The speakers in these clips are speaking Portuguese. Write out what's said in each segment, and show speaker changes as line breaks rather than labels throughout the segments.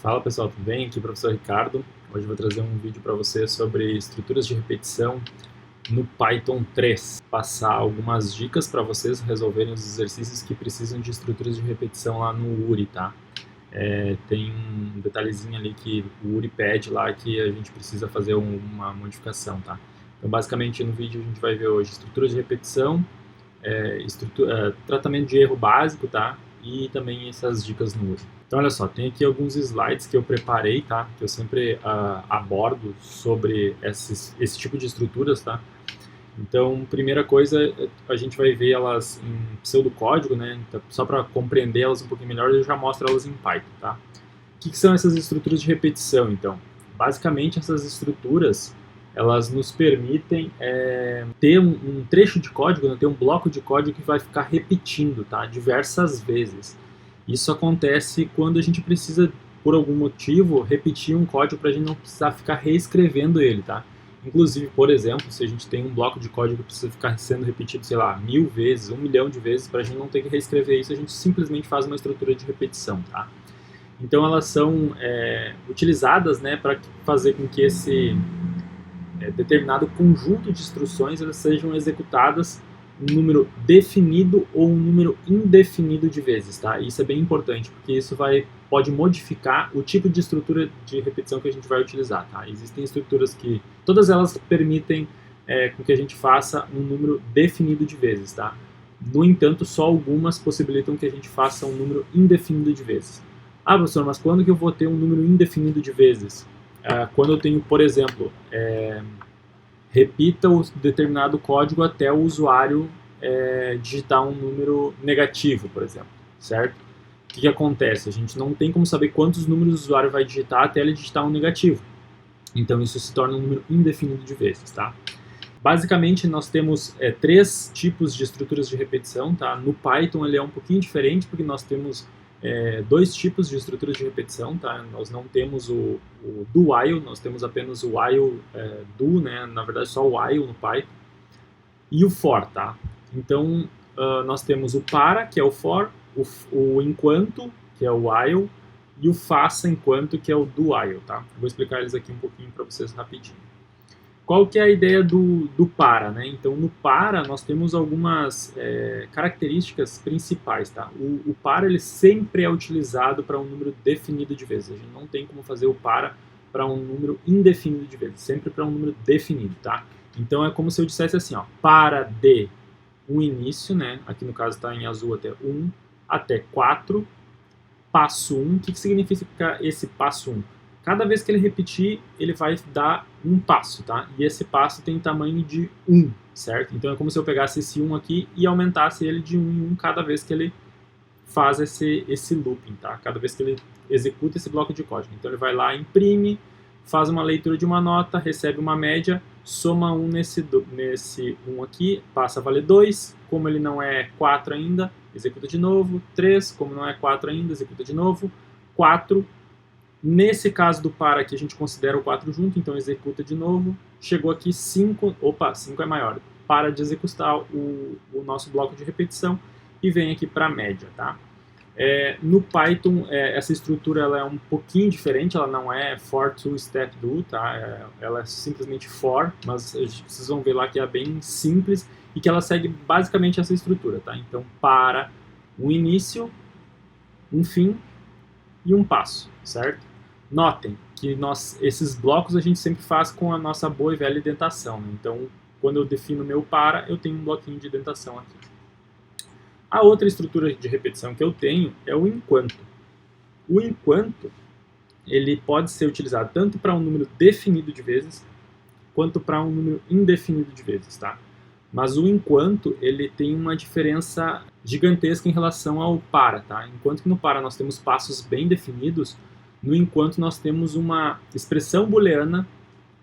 Fala pessoal, tudo bem? Aqui é o professor Ricardo. Hoje eu vou trazer um vídeo para você sobre estruturas de repetição no Python 3. Passar algumas dicas para vocês resolverem os exercícios que precisam de estruturas de repetição lá no URI, tá? Tem um detalhezinho ali que o URI pede lá que a gente precisa fazer uma modificação, tá? Então basicamente no vídeo a gente vai ver hoje estruturas de repetição, tratamento de erro básico, tá? E também essas dicas no URI. Então, olha só, tem aqui alguns slides que eu preparei, tá? Que eu sempre abordo sobre esse tipo de estruturas, tá? Então, primeira coisa, a gente vai ver elas em pseudocódigo, né? Então, só para compreender elas um pouquinho melhor, eu já mostro elas em Python, tá? O que são essas estruturas de repetição, então? Basicamente, essas estruturas, elas nos permitem ter um trecho de código, né? Ter um bloco de código que vai ficar repetindo, tá? Diversas vezes. Isso acontece quando a gente precisa, por algum motivo, repetir um código para a gente não precisar ficar reescrevendo ele, tá? Inclusive, por exemplo, se a gente tem um bloco de código que precisa ficar sendo repetido, sei lá, 1000 vezes, 1 milhão de vezes, para a gente não ter que reescrever isso, a gente simplesmente faz uma estrutura de repetição, tá? Então elas são utilizadas, né, para fazer com que esse determinado conjunto de instruções elas sejam executadas um número definido ou um número indefinido de vezes, tá? Isso é bem importante, porque isso pode modificar o tipo de estrutura de repetição que a gente vai utilizar, tá? Existem estruturas que, todas elas permitem com que a gente faça um número definido de vezes, tá? No entanto, só algumas possibilitam que a gente faça um número indefinido de vezes. Ah, professor, mas quando que eu vou ter um número indefinido de vezes? Quando eu tenho, por exemplo, repita o determinado código até o usuário digitar um número negativo, por exemplo, certo? O que acontece? A gente não tem como saber quantos números o usuário vai digitar até ele digitar um negativo. Então isso se torna um número indefinido de vezes, tá? Basicamente nós temos 3 tipos de estruturas de repetição, tá? No Python ele é um pouquinho diferente porque nós temos 2 tipos de estruturas de repetição, tá? Nós não temos o do while, nós temos apenas o while do, né? Na verdade só o while no Python, e o for, tá? Então nós temos o para, que é o for, o enquanto, que é o while, e o faça enquanto, que é o do while, tá? Vou explicar eles aqui um pouquinho para vocês rapidinho. Qual que é a ideia do para, né? Então, no para, nós temos algumas características principais, tá? O para, ele sempre é utilizado para um número definido de vezes. A gente não tem como fazer o para um número indefinido de vezes, sempre para um número definido, tá? Então, é como se eu dissesse assim, ó, para de um início, né? Aqui no caso está em azul até 1, até 4, passo 1. O que significa esse passo 1? Cada vez que ele repetir, ele vai dar um passo, tá? E esse passo tem tamanho de 1, certo? Então é como se eu pegasse esse 1 aqui e aumentasse ele de 1 em 1 cada vez que ele faz esse looping, tá? Cada vez que ele executa esse bloco de código. Então ele vai lá, imprime, faz uma leitura de uma nota, recebe uma média, soma 1 nesse 1 aqui, passa a valer 2, como ele não é 4 ainda, executa de novo, 3, como não é 4 ainda, executa de novo, 4. Nesse caso do para aqui, a gente considera o 4 junto, então executa de novo. Chegou aqui 5, opa, 5 é maior. Para de executar o nosso bloco de repetição e vem aqui para a média, tá? No Python, essa estrutura ela é um pouquinho diferente, ela não é for to step do, tá? Ela é simplesmente for, mas vocês vão ver lá que é bem simples e que ela segue basicamente essa estrutura, tá? Então, para um início, um fim e um passo, certo? Notem que esses blocos a gente sempre faz com a nossa boa e velha indentação, né? Então, quando eu defino meu para, eu tenho um bloquinho de indentação aqui. A outra estrutura de repetição que eu tenho é o enquanto. O enquanto, ele pode ser utilizado tanto para um número definido de vezes, quanto para um número indefinido de vezes, tá? Mas o enquanto, ele tem uma diferença gigantesca em relação ao para, tá? Enquanto que no para nós temos passos bem definidos, no enquanto nós temos uma expressão booleana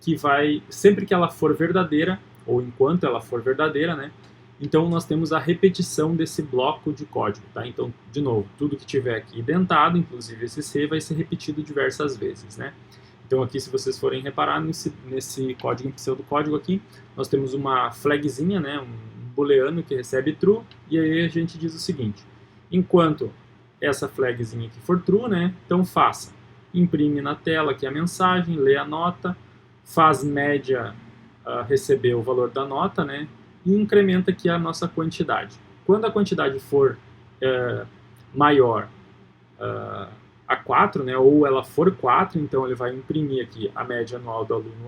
que vai, sempre que ela for verdadeira, ou enquanto ela for verdadeira, né? Então nós temos a repetição desse bloco de código, tá? Então, de novo, tudo que tiver aqui identado, inclusive esse C, vai ser repetido diversas vezes, né? Então aqui, se vocês forem reparar nesse código, em pseudocódigo aqui, nós temos uma flagzinha, né? Um booleano que recebe true, e aí a gente diz o seguinte: enquanto essa flagzinha aqui for true, né? Então faça imprime na tela aqui a mensagem, lê a nota, faz média receber o valor da nota, né, e incrementa aqui a nossa quantidade. Quando a quantidade for maior a 4, né, ou ela for 4, então ele vai imprimir aqui a média anual do aluno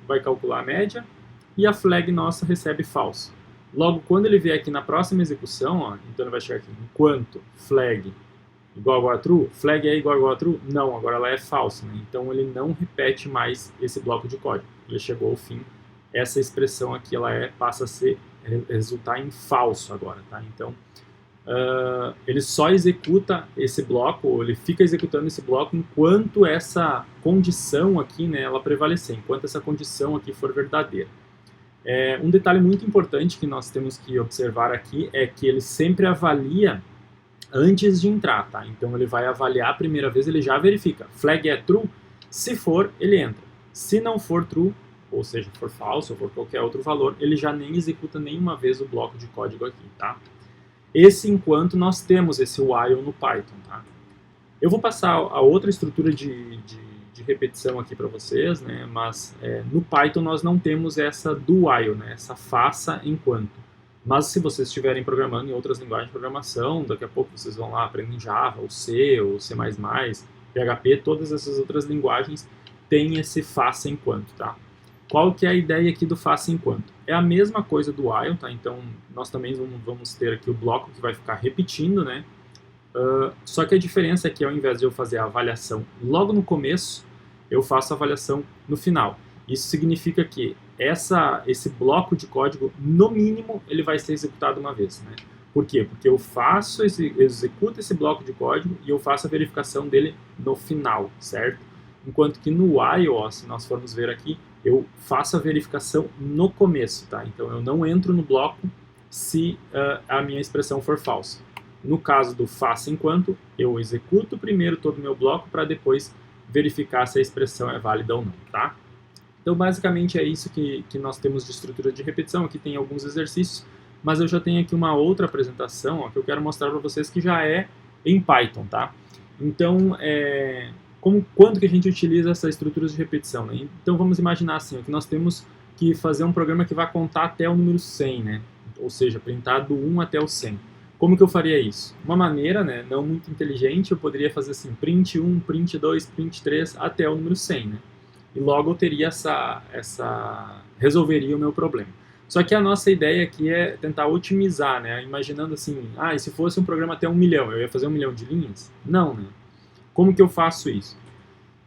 vai calcular a média, e a flag nossa recebe falso. Logo, quando ele vier aqui na próxima execução, ó, então ele vai chegar aqui, enquanto flag igual a true, flag é igual a true? Não, agora ela é falso, né? Então ele não repete mais esse bloco de código. Ele chegou ao fim. Essa expressão aqui ela passa a resultar em falso agora, tá? Então ele só executa esse bloco, ou ele fica executando esse bloco enquanto essa condição aqui, né, ela prevalecer, enquanto essa condição aqui for verdadeira. Um detalhe muito importante que nós temos que observar aqui é que ele sempre avalia antes de entrar, tá? Então ele vai avaliar a primeira vez, ele já verifica. Flag é true? Se for, ele entra. Se não for true, ou seja, for falso, ou for qualquer outro valor, ele já nem executa nenhuma vez o bloco de código aqui, tá? Esse enquanto nós temos esse while no Python, tá? Eu vou passar a outra estrutura de repetição aqui para vocês, né? Mas no Python nós não temos essa do while, né? Essa faça enquanto. Mas se vocês estiverem programando em outras linguagens de programação, daqui a pouco vocês vão lá aprender Java, ou C, ou C++, PHP, todas essas outras linguagens têm esse faça enquanto, tá? Qual que é a ideia aqui do faça enquanto? É a mesma coisa do while, tá? Então nós também vamos ter aqui o bloco que vai ficar repetindo, né? Só que a diferença é que ao invés de eu fazer a avaliação logo no começo, eu faço a avaliação no final. Isso significa que esse bloco de código, no mínimo, ele vai ser executado uma vez, né? Por quê? Porque eu executo esse bloco de código e eu faço a verificação dele no final, certo? Enquanto que no while, ó, se nós formos ver aqui, eu faço a verificação no começo, tá? Então eu não entro no bloco se a minha expressão for falsa. No caso do faça enquanto, eu executo primeiro todo o meu bloco para depois verificar se a expressão é válida ou não, tá? Então basicamente é isso que nós temos de estrutura de repetição. Aqui tem alguns exercícios, mas eu já tenho aqui uma outra apresentação, ó, que eu quero mostrar para vocês que já é em Python, tá? Então, quando que a gente utiliza essa estrutura de repetição, né? Então vamos imaginar assim, ó, que nós temos que fazer um programa que vai contar até o número 100, né? Ou seja, printar do 1 até o 100. Como que eu faria isso? Uma maneira, né, não muito inteligente, eu poderia fazer assim, print 1, print 2, print 3 até o número 100, né? E logo eu teria resolveria o meu problema. Só que a nossa ideia aqui é tentar otimizar, né? Imaginando assim, e se fosse um programa até 1 milhão, eu ia fazer 1 milhão de linhas? Não, né? Como que eu faço isso?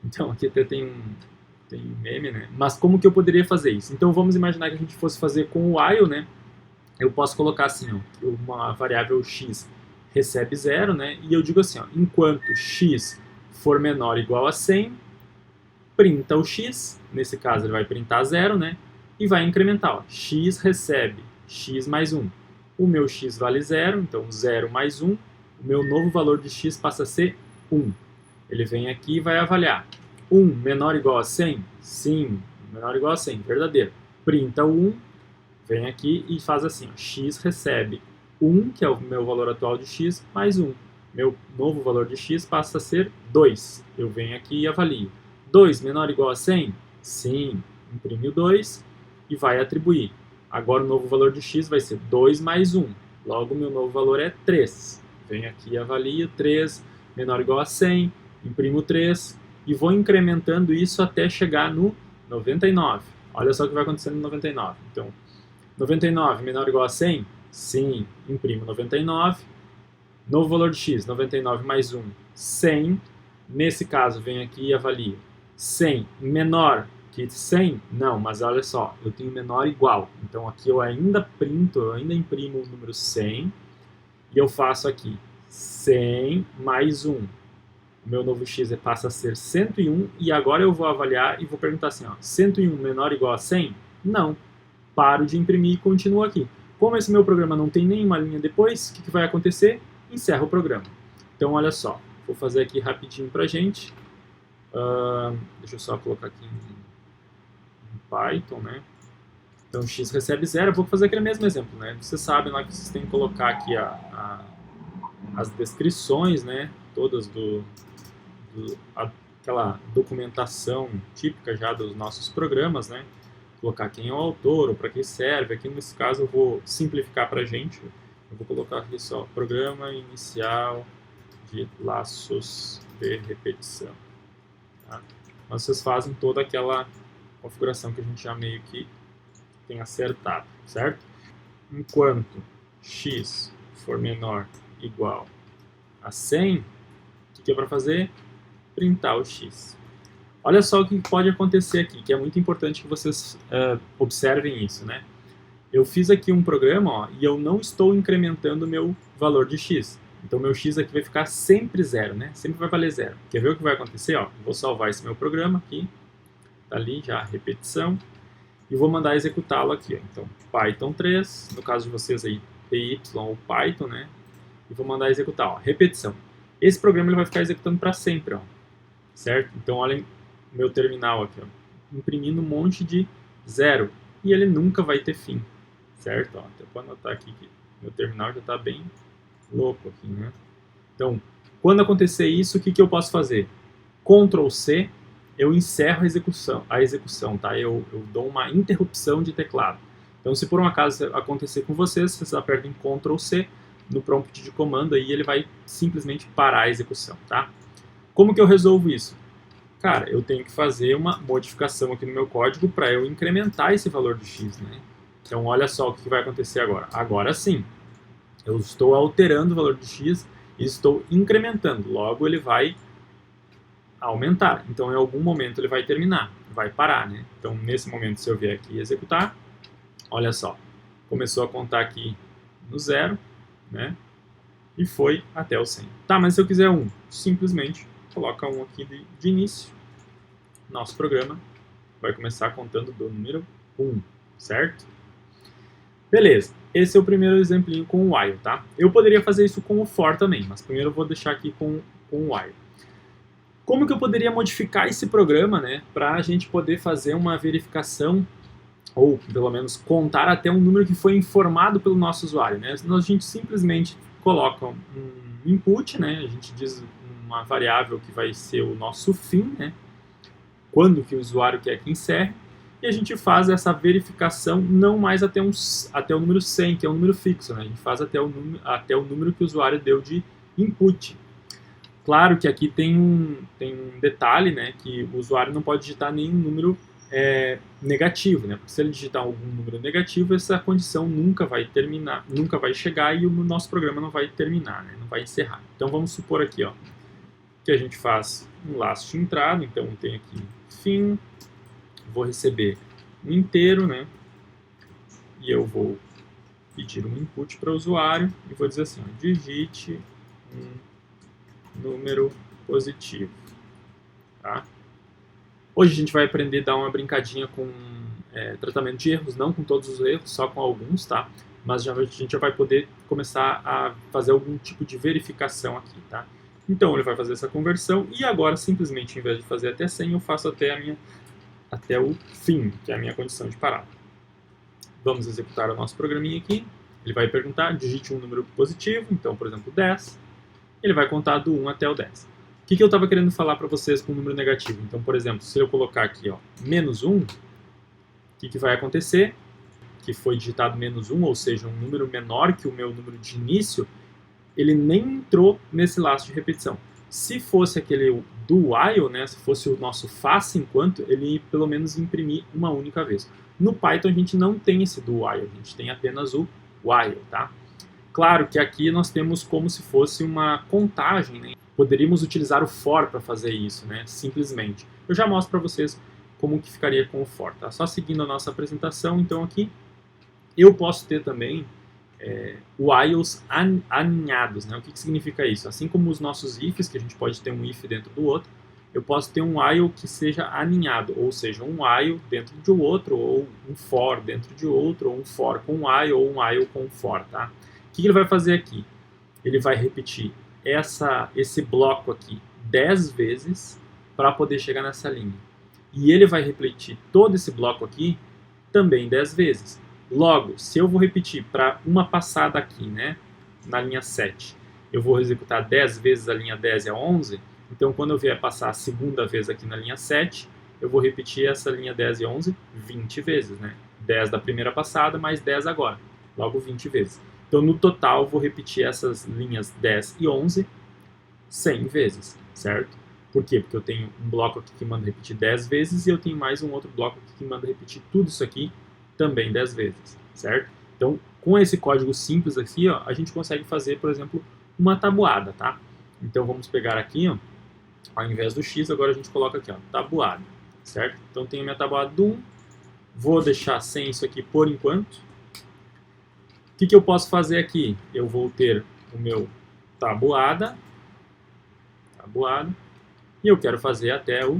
Então, aqui até tem um meme, né? Mas como que eu poderia fazer isso? Então vamos imaginar que a gente fosse fazer com o while, né? Eu posso colocar assim, ó, uma variável x recebe 0, né? E eu digo assim, ó, enquanto x for menor ou igual a 100, printa o x, nesse caso ele vai printar 0, né? E vai incrementar, ó, x recebe x mais 1. O meu x vale 0, então 0 mais 1, o meu novo valor de x passa a ser 1. Ele vem aqui e vai avaliar. 1 menor ou igual a 100? Sim, menor ou igual a 100, verdadeiro. Printa o 1, vem aqui e faz assim, ó, x recebe 1, que é o meu valor atual de x, mais 1. Meu novo valor de x passa a ser 2. Eu venho aqui e avalio. 2 menor ou igual a 100? Sim, imprime o 2 e vai atribuir. Agora o novo valor de x vai ser 2 mais 1. Logo, meu novo valor é 3. Venho aqui e avalio 3 menor ou igual a 100, imprimo 3 e vou incrementando isso até chegar no 99. Olha só o que vai acontecer no 99. Então, 99 menor ou igual a 100? Sim, imprimo 99. Novo valor de x, 99 mais 1, 100. Nesse caso, venho aqui e avalio. 100 menor que 100? Não, mas olha só, eu tenho menor igual. Então aqui eu ainda imprimo o número 100 e eu faço aqui 100 mais 1. O meu novo x passa a ser 101 e agora eu vou avaliar e vou perguntar assim, ó, 101 menor ou igual a 100? Não. Paro de imprimir e continuo aqui. Como esse meu programa não tem nenhuma linha depois, o que vai acontecer? Encerro o programa. Então olha só, vou fazer aqui rapidinho pra gente. Deixa eu só colocar aqui em Python, né? Então x recebe 0, eu vou fazer aquele mesmo exemplo, né? Vocês sabem lá que vocês têm que colocar aqui as descrições, né? Todas aquela documentação típica já dos nossos programas, né? Colocar quem é o autor ou para que serve. Aqui nesse caso eu vou simplificar para a gente. Eu vou colocar aqui só programa inicial de laços de repetição. Tá? Mas vocês fazem toda aquela configuração que a gente já meio que tem acertado, certo? Enquanto x for menor igual a 100, o que é para fazer? Printar o x. Olha só o que pode acontecer aqui, que é muito importante que vocês observem isso, né? Eu fiz aqui um programa, ó, e eu não estou incrementando o meu valor de x. Então, meu x aqui vai ficar sempre zero, né? Sempre vai valer zero. Quer ver o que vai acontecer? Ó, vou salvar esse meu programa aqui. Tá ali já, repetição. E vou mandar executá-lo aqui, ó. Então, Python 3, no caso de vocês aí, PY ou Python, né? E vou mandar executar, ó, repetição. Esse programa ele vai ficar executando para sempre, ó. Certo? Então, olhem o meu terminal aqui, ó, imprimindo um monte de zero. E ele nunca vai ter fim. Certo? Ó, até vou anotar aqui que meu terminal já está bem louco aqui, né? Então, quando acontecer isso, o que eu posso fazer? Ctrl C, eu encerro a execução, tá? Eu dou uma interrupção de teclado. Então, se por um acaso acontecer com vocês apertam Ctrl C no prompt de comando aí ele vai simplesmente parar a execução, tá? Como que eu resolvo isso? Cara, eu tenho que fazer uma modificação aqui no meu código para eu incrementar esse valor de x, né? Então, olha só o que vai acontecer agora. Agora sim, eu estou alterando o valor de x e estou incrementando. Logo, ele vai aumentar. Então, em algum momento, ele vai terminar, vai parar, né? Então, nesse momento, se eu vier aqui executar, olha só, começou a contar aqui no zero, né? E foi até o 100. Tá, mas se eu quiser 1, simplesmente coloca 1 aqui de início. Nosso programa vai começar contando do número 1, certo? Beleza, esse é o primeiro exemplinho com o while, tá? Eu poderia fazer isso com o for também, mas primeiro eu vou deixar aqui com o while. Como que eu poderia modificar esse programa, né, para a gente poder fazer uma verificação, ou pelo menos contar até um número que foi informado pelo nosso usuário, né? A gente simplesmente coloca um input, né, a gente diz uma variável que vai ser o nosso fim, né, quando que o usuário quer que encerre, e a gente faz essa verificação não mais até o número 100, que é um número fixo, né? A gente faz até o número que o usuário deu de input. Claro que aqui tem um detalhe, né? Que o usuário não pode digitar nenhum número negativo, né? Porque se ele digitar algum número negativo, essa condição nunca vai terminar, nunca vai chegar e o nosso programa não vai terminar, né? Não vai encerrar. Então vamos supor aqui, ó, que a gente faz um laço de entrada, então tem aqui fim, vou receber um inteiro, né? E eu vou pedir um input para o usuário e vou dizer assim, ó, digite um número positivo, tá? Hoje a gente vai aprender a dar uma brincadinha com tratamento de erros, não com todos os erros, só com alguns, tá? Mas a gente já vai poder começar a fazer algum tipo de verificação aqui, tá? Então ele vai fazer essa conversão e agora simplesmente, em vez de fazer até 100, eu faço até o fim, que é a minha condição de parada. Vamos executar o nosso programinha aqui. Ele vai perguntar, digite um número positivo, então, por exemplo, 10. Ele vai contar do 1 até o 10. O que eu estava querendo falar para vocês com o número negativo? Então, por exemplo, se eu colocar aqui, ó, menos 1, o que vai acontecer? Que foi digitado menos 1, ou seja, um número menor que o meu número de início, ele nem entrou nesse laço de repetição. Se fosse aquele do while, né, se fosse o nosso faça enquanto, ele pelo menos imprimir uma única vez. No Python a gente não tem esse do while, a gente tem apenas o while, tá? Claro que aqui nós temos como se fosse uma contagem, né? Poderíamos utilizar o for para fazer isso, né? Simplesmente. Eu já mostro para vocês como que ficaria com o for, tá? Só seguindo a nossa apresentação, então aqui eu posso ter também whiles aninhados, né? O que significa isso? Assim como os nossos ifs, que a gente pode ter um if dentro do outro, eu posso ter um while que seja aninhado, ou seja, um while dentro de outro, ou um for dentro de outro, ou um for com while, ou um while com for, tá? O que ele vai fazer aqui? Ele vai repetir esse bloco aqui 10 vezes para poder chegar nessa linha. E ele vai repetir todo esse bloco aqui também 10 vezes. Logo, se eu vou repetir para uma passada aqui, né, na linha 7, eu vou executar 10 vezes a linha 10 e a 11, Então, quando eu vier passar a segunda vez aqui na linha 7, eu vou repetir essa linha 10 e 11 20 vezes, né? 10 da primeira passada, mais 10 agora, logo 20 vezes. Então, no total, eu vou repetir essas linhas 10 e 11 100 vezes, certo? Por quê? Porque eu tenho um bloco aqui que manda repetir 10 vezes e eu tenho mais um outro bloco aqui que manda repetir tudo isso aqui também 10 vezes, certo? Então, com esse código simples aqui, ó, a gente consegue fazer, por exemplo, uma tabuada, tá? Então, vamos pegar aqui, ó, ao invés do x, agora a gente coloca aqui, ó, tabuada, certo? Então, tenho a minha tabuada do 1, vou deixar sem isso aqui por enquanto. O que eu posso fazer aqui? Eu vou ter o meu tabuada, e eu quero fazer até o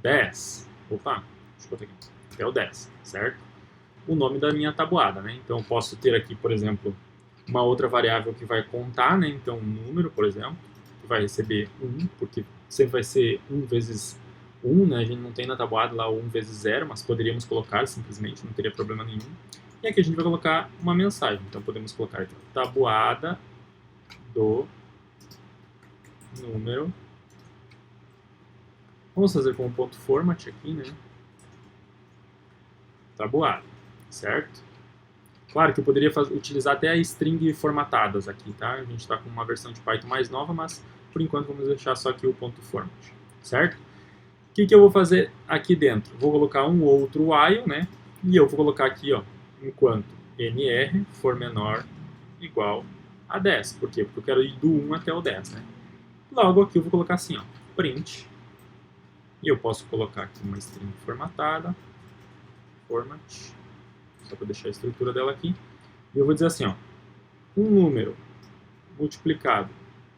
10. Opa, deixa eu botar aqui, até o 10, certo? O nome da minha tabuada, né? Então, eu posso ter aqui, por exemplo, uma outra variável que vai contar, né? Então, um número, por exemplo, que vai receber 1, porque sempre vai ser 1 vezes 1, né? A gente não tem na tabuada lá o 1 vezes 0, mas poderíamos colocar simplesmente, não teria problema nenhum. E aqui a gente vai colocar uma mensagem. Então, podemos colocar aqui, tabuada do número. Vamos fazer com o ponto format aqui, né? Tabuada, certo? Claro que eu poderia utilizar até as string formatadas aqui, tá? A gente está com uma versão de Python mais nova, mas por enquanto vamos deixar só aqui o ponto format, certo? O que eu vou fazer aqui dentro? Vou colocar um outro while, né? E eu vou colocar aqui, ó, enquanto nr for menor igual a 10. Por quê? Porque eu quero ir do 1 até o 10, né? Logo aqui eu vou colocar assim, ó, print. E eu posso colocar aqui uma string formatada, format, só para deixar a estrutura dela aqui. E eu vou dizer assim, ó, um número multiplicado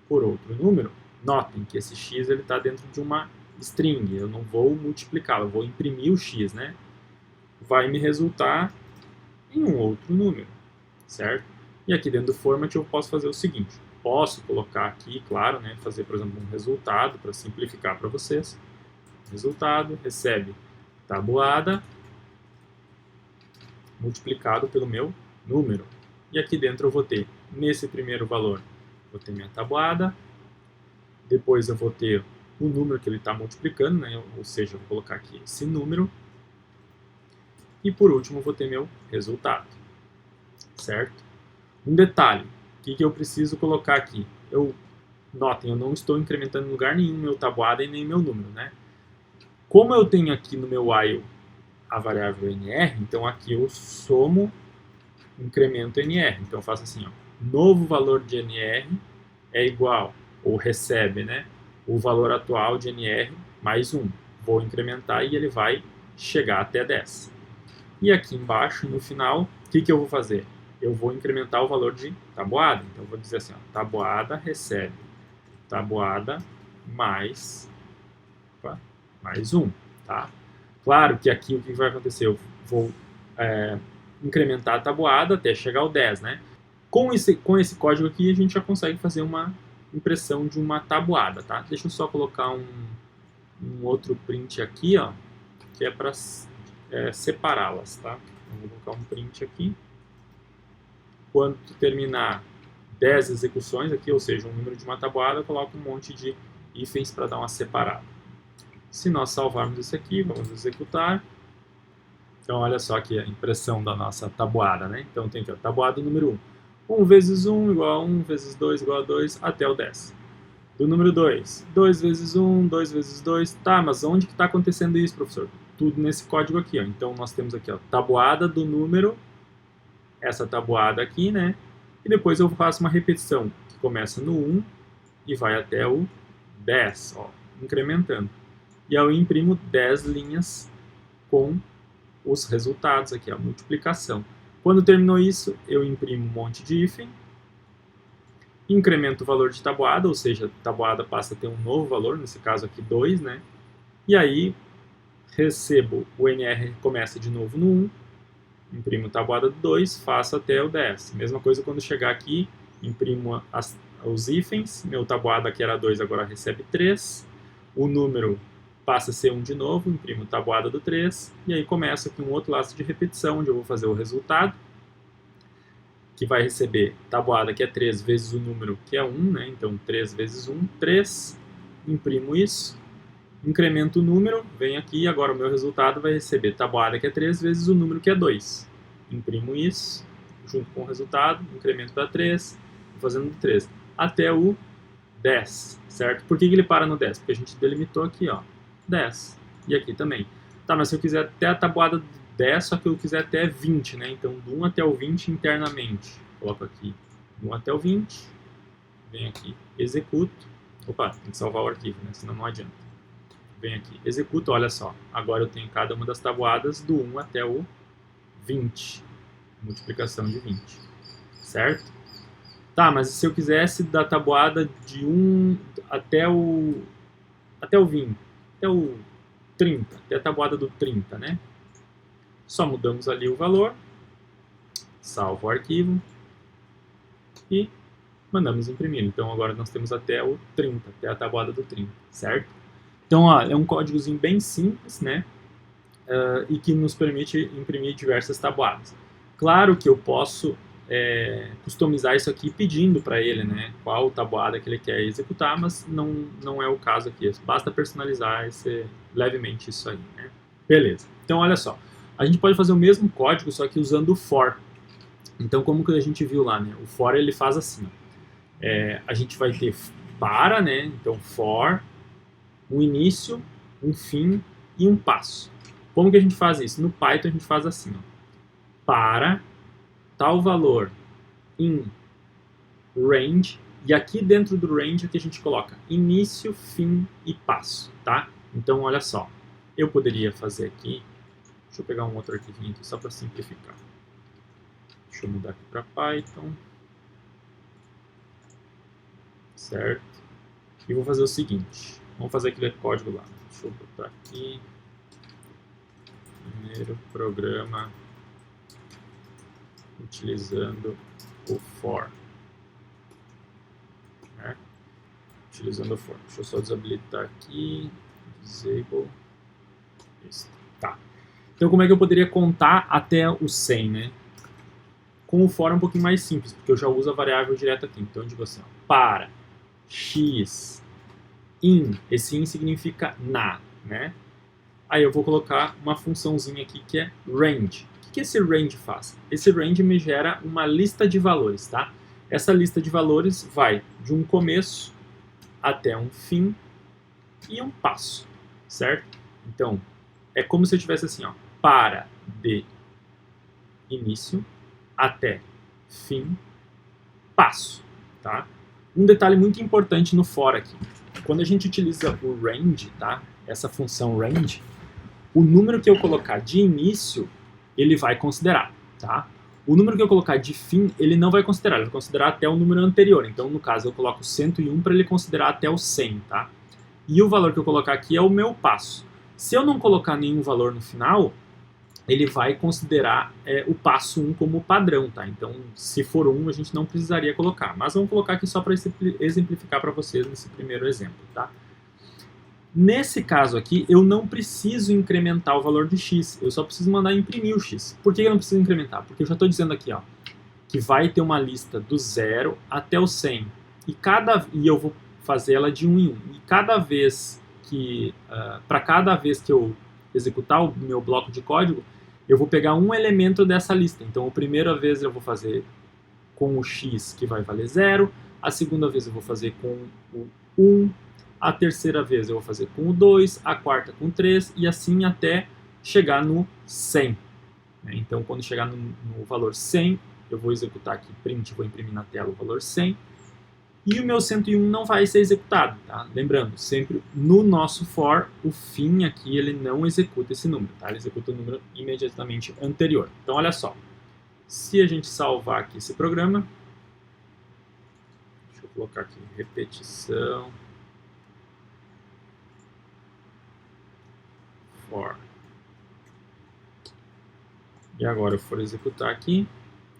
por outro número, notem que esse x está dentro de uma string, eu não vou multiplicá-lo, eu vou imprimir o x, né? Vai me resultar em um outro número, certo? E aqui dentro do format eu posso fazer o seguinte, posso colocar aqui, claro, né, fazer, por exemplo, um resultado para simplificar para vocês. Resultado recebe tabuada multiplicado pelo meu número. E aqui dentro eu vou ter, nesse primeiro valor, vou ter minha tabuada, depois eu vou ter o número que ele está multiplicando, né? Ou seja, eu vou colocar aqui esse número, e por último eu vou ter meu resultado, certo? Um detalhe, o que eu preciso colocar aqui? Notem, eu não estou incrementando em lugar nenhum meu tabuada e nem meu número, né? Como eu tenho aqui no meu while a variável nr, então aqui eu somo incremento nr. Então eu faço assim, ó, novo valor de nr é igual, ou recebe, né, o valor atual de nr mais 1. Vou incrementar e ele vai chegar até 10. E aqui embaixo, no final, o que eu vou fazer? Eu vou incrementar o valor de tabuada. Então eu vou dizer assim, ó, tabuada recebe tabuada mais 1, tá? Claro que aqui o que vai acontecer? Eu vou incrementar a tabuada até chegar ao 10, né? Com esse código aqui, a gente já consegue fazer uma impressão de uma tabuada, tá? Deixa eu só colocar um outro print aqui, ó, que é para separá-las, tá? Então, vou colocar um print aqui. Quando terminar 10 execuções aqui, ou seja, um número de uma tabuada, eu coloco um monte de hífens para dar uma separada. Se nós salvarmos isso aqui, vamos executar. Então, olha só aqui a impressão da nossa tabuada, né? Então, tem aqui a tabuada número 1. 1 vezes 1 igual a 1, vezes 2 igual a 2, até o 10. Do número 2, 2 vezes 1, 2 vezes 2. Tá, mas onde que está acontecendo isso, professor? Tudo nesse código aqui, ó. Então, nós temos aqui, ó, tabuada do número, essa tabuada aqui, né? E depois eu faço uma repetição que começa no 1 e vai até o 10, ó, incrementando. E aí eu imprimo 10 linhas com os resultados aqui, a multiplicação. Quando terminou isso, eu imprimo um monte de hífen, incremento o valor de tabuada, ou seja, a tabuada passa a ter um novo valor, nesse caso aqui 2, né? E aí recebo o NR, começa de novo no 1, imprimo tabuada do 2, faço até o 10. Mesma coisa quando chegar aqui, imprimo os hífens, meu tabuada que era 2 agora recebe 3, o número passa a ser 1 de novo, imprimo tabuada do 3, e aí começa aqui um outro laço de repetição, onde eu vou fazer o resultado, que vai receber tabuada que é 3 vezes o número que é 1, né? Então 3 vezes 1, 3, imprimo isso, incremento o número, venho aqui, agora o meu resultado vai receber tabuada que é 3 vezes o número que é 2. Imprimo isso, junto com o resultado, incremento para 3, fazendo de 3, até o 10, certo? Por que ele para no 10? Porque a gente delimitou aqui, ó, 10, e aqui também. Tá, mas se eu quiser até a tabuada de 10, só que eu quiser até 20, né? Então, do 1 até o 20 internamente. Coloco aqui do 1 até o 20, venho aqui, executo. Opa, tem que salvar o arquivo, né? Senão não adianta. Venho aqui, executo, olha só. Agora eu tenho cada uma das tabuadas do 1 até o 20. Multiplicação de 20, certo? Tá, mas se eu quisesse da tabuada de 1 até o 20, até o 30, até a tabuada do 30, né? Só mudamos ali o valor, salvo o arquivo e mandamos imprimir. Então agora nós temos até o 30, até a tabuada do 30, certo? Então ó, é um códigozinho bem simples, né? E que nos permite imprimir diversas tabuadas. Claro que eu posso customizar isso aqui pedindo para ele, né, qual tabuada que ele quer executar, mas não é o caso aqui. Basta personalizar levemente isso aí, né? Beleza. Então, olha só. A gente pode fazer o mesmo código, só que usando o for. Então, como que a gente viu lá, né? O for ele faz assim. A gente vai ter para, né? Então, for, um início, um fim e um passo. Como que a gente faz isso? No Python a gente faz assim, ó. Para tal valor em range, e aqui dentro do range que a gente coloca início, fim e passo, tá? Então, olha só, eu poderia fazer aqui, deixa eu pegar um outro arquivinho aqui só para simplificar. Deixa eu mudar aqui para Python, certo? E vou fazer o seguinte, vamos fazer aquele código lá, deixa eu botar aqui, primeiro programa utilizando o for. Né? Utilizando o for. Deixa eu só desabilitar aqui. Disable. Isso. Tá. Então, como é que eu poderia contar até o 100, né? Com o for é um pouquinho mais simples, porque eu já uso a variável direto aqui. Então, eu digo assim, ó, para x in. Esse in significa na, né? Aí eu vou colocar uma funçãozinha aqui que é range. O que esse range faz? Esse range me gera uma lista de valores, tá? Essa lista de valores vai de um começo até um fim e um passo, certo? Então, é como se eu tivesse assim, ó, para de início até fim, passo, tá? Um detalhe muito importante no for aqui. Quando a gente utiliza o range, tá? Essa função range, o número que eu colocar de início, ele vai considerar, tá? O número que eu colocar de fim, ele não vai considerar, ele vai considerar até o número anterior. Então, no caso, eu coloco 101 para ele considerar até o 100, tá? E o valor que eu colocar aqui é o meu passo. Se eu não colocar nenhum valor no final, ele vai considerar o passo 1 como padrão, tá? Então, se for 1, a gente não precisaria colocar. Mas vamos colocar aqui só para exemplificar para vocês nesse primeiro exemplo, tá? Nesse caso aqui, eu não preciso incrementar o valor de x, eu só preciso mandar imprimir o x. Por que eu não preciso incrementar? Porque eu já estou dizendo aqui, ó, que vai ter uma lista do 0 até o 100. E eu vou fazer ela de 1 em 1. E cada vez que, para cada vez que eu executar o meu bloco de código, eu vou pegar um elemento dessa lista. Então, a primeira vez eu vou fazer com o x, que vai valer 0. A segunda vez eu vou fazer com o 1. A terceira vez eu vou fazer com o 2, a quarta com o 3 e assim até chegar no 100. Então, quando chegar no valor 100, eu vou executar aqui print, vou imprimir na tela o valor 100. E o meu 101 não vai ser executado, tá? Lembrando, sempre no nosso for, o fim aqui ele não executa esse número, tá? Ele executa o número imediatamente anterior. Então, olha só. Se a gente salvar aqui esse programa, deixa eu colocar aqui repetição. For. E agora eu for executar aqui,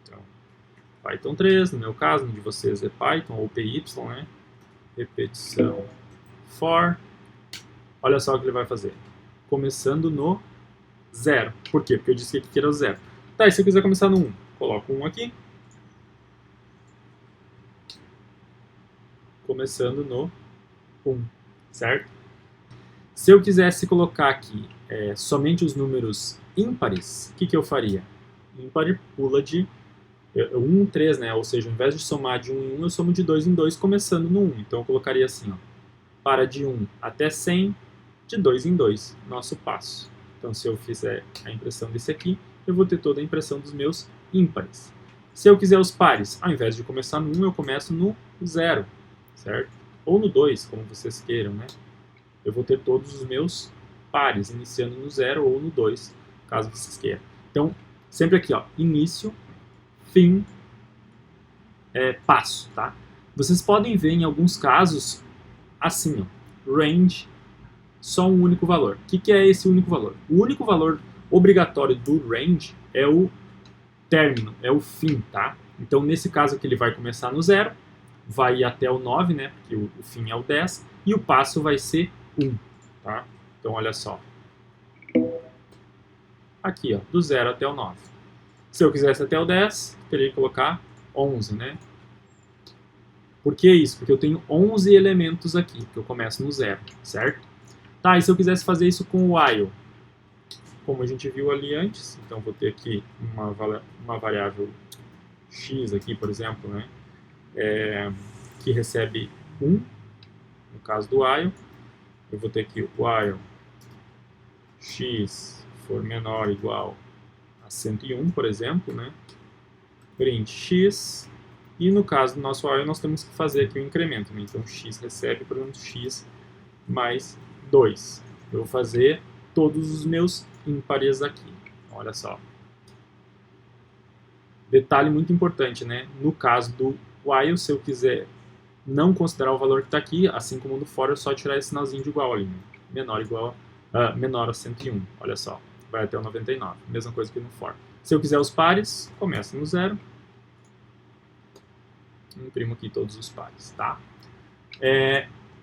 então, Python 3, no meu caso, no de vocês é Python ou PY, né? Repetição for. Olha só o que ele vai fazer. Começando no 0. Por quê? Porque eu disse que aqui era o 0. Tá, e se eu quiser começar no 1? Coloco 1 aqui. Começando no 1. certo? Se eu quisesse colocar aqui somente os números ímpares, o que eu faria? Ímpar pula de 1 em 3, né? Ou seja, ao invés de somar de 1 em 1, eu somo de 2 em 2, começando no 1. Então eu colocaria assim, ó, para de 1 até 100, de 2 em 2, nosso passo. Então se eu fizer a impressão desse aqui, eu vou ter toda a impressão dos meus ímpares. Se eu quiser os pares, ao invés de começar no 1, eu começo no 0, certo? Ou no 2, como vocês queiram, né? Eu vou ter todos os meus pares, iniciando no 0 ou no 2, caso vocês queiram. Então, sempre aqui, ó, início, fim, passo, tá? Vocês podem ver em alguns casos assim, ó, range, só um único valor. O que é esse único valor? O único valor obrigatório do range é o término, é o fim, tá? Então, nesse caso aqui, ele vai começar no 0, vai ir até o 9, né? Porque o fim é o 10, e o passo vai ser 1, tá? Então, olha só. Aqui, ó, do 0 até o 9. Se eu quisesse até o 10, teria que colocar 11, né? Por que isso? Porque eu tenho 11 elementos aqui, que eu começo no 0, certo? Tá, e se eu quisesse fazer isso com o while? Como a gente viu ali antes, então vou ter aqui uma variável x aqui, por exemplo, né? Que recebe 1, no caso do while. Eu vou ter aqui o while x for menor ou igual a 101, por exemplo, né? Print x, e no caso do nosso while nós temos que fazer aqui o incremento, né? Então x recebe, por exemplo, x mais 2. Eu vou fazer todos os meus ímpares aqui. Olha só. Detalhe muito importante, né? No caso do while, se eu quiser não considerar o valor que está aqui, assim como no for, é só tirar esse sinalzinho de igual ali, né? Menor a 101, olha só, vai até o 99, mesma coisa que no for. Se eu quiser os pares, começa no 0, imprimo aqui todos os pares, tá?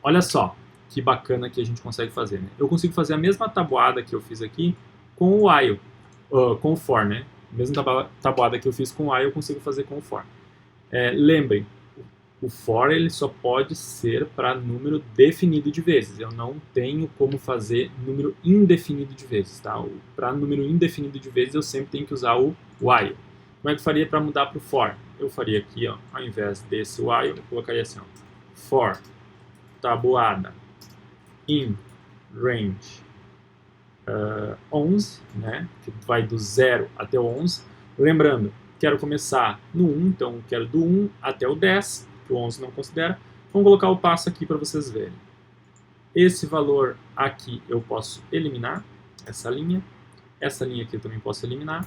Olha só, que bacana que a gente consegue fazer, né? Eu consigo fazer a mesma tabuada que eu fiz aqui com o while, com o for, né? A mesma tabuada que eu fiz com o while, eu consigo fazer com o for. Lembrem, o for ele só pode ser para número definido de vezes. Eu não tenho como fazer número indefinido de vezes, tá? Para número indefinido de vezes eu sempre tenho que usar o while. Como é que eu faria para mudar para o for? Eu faria aqui, ó, ao invés desse while, eu colocaria assim, ó, for tabuada in range 11, né? Que vai do 0 até o 11. Lembrando, quero começar no 1, então quero do 1 até o 10, que o 11 não considera. Vamos colocar o passo aqui para vocês verem. Esse valor aqui eu posso eliminar, essa linha aqui eu também posso eliminar.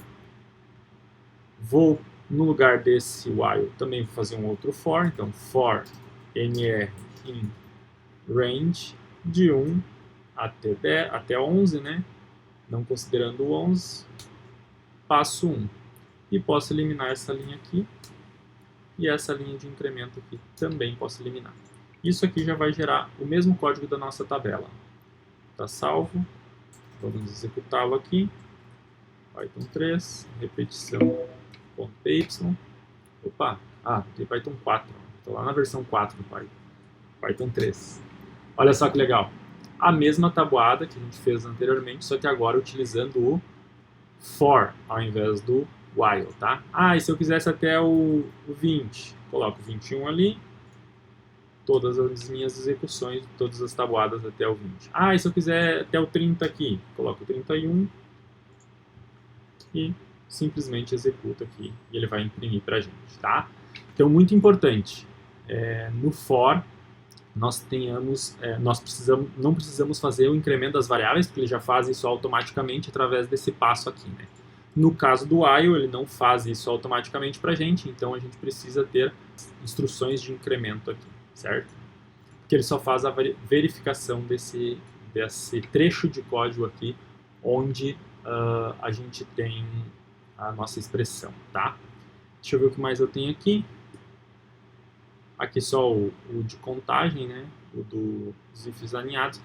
Vou, no lugar desse while, também vou fazer um outro for, então for nr in range de 1 até 11, né? Não considerando o 11, passo 1. E posso eliminar essa linha aqui, e essa linha de incremento aqui também posso eliminar. Isso aqui já vai gerar o mesmo código da nossa tabela. Está salvo, vamos executá-lo aqui, Python 3, repetição.py, opa, tem Python 4, estou lá na versão 4 do Python 3. Olha só que legal, a mesma tabuada que a gente fez anteriormente, só que agora utilizando o for ao invés do while, tá? E se eu quisesse até o 20, coloco 21 ali, todas as minhas execuções, todas as tabuadas até o 20. E se eu quiser até o 30 aqui, coloco 31 e simplesmente executo aqui e ele vai imprimir pra gente, tá? Então, muito importante, no for, nós não precisamos fazer o incremento das variáveis, porque ele já faz isso automaticamente através desse passo aqui, né? No caso do while, ele não faz isso automaticamente para a gente, então a gente precisa ter instruções de incremento aqui, certo? Porque ele só faz a verificação desse trecho de código aqui, onde a gente tem a nossa expressão, tá? Deixa eu ver o que mais eu tenho aqui. Aqui só o de contagem, né? O dos ifs alinhados.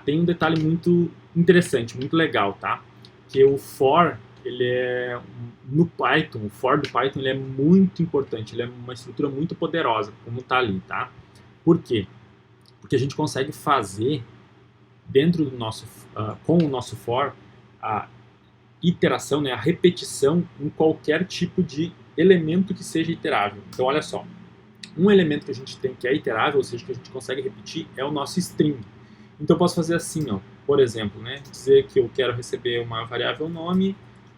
Tem um detalhe muito interessante, muito legal, tá? Que o for, ele é no Python, o for do Python ele é muito importante, ele é uma estrutura muito poderosa, como tá ali, tá? Por quê? Porque a gente consegue fazer, dentro do nosso, com o nosso for, a iteração, né, a repetição em qualquer tipo de elemento que seja iterável. Então, olha só, um elemento que a gente tem que é iterável, ou seja, que a gente consegue repetir, é o nosso string. Então, eu posso fazer assim, ó, por exemplo, né, dizer que eu quero receber uma variável nome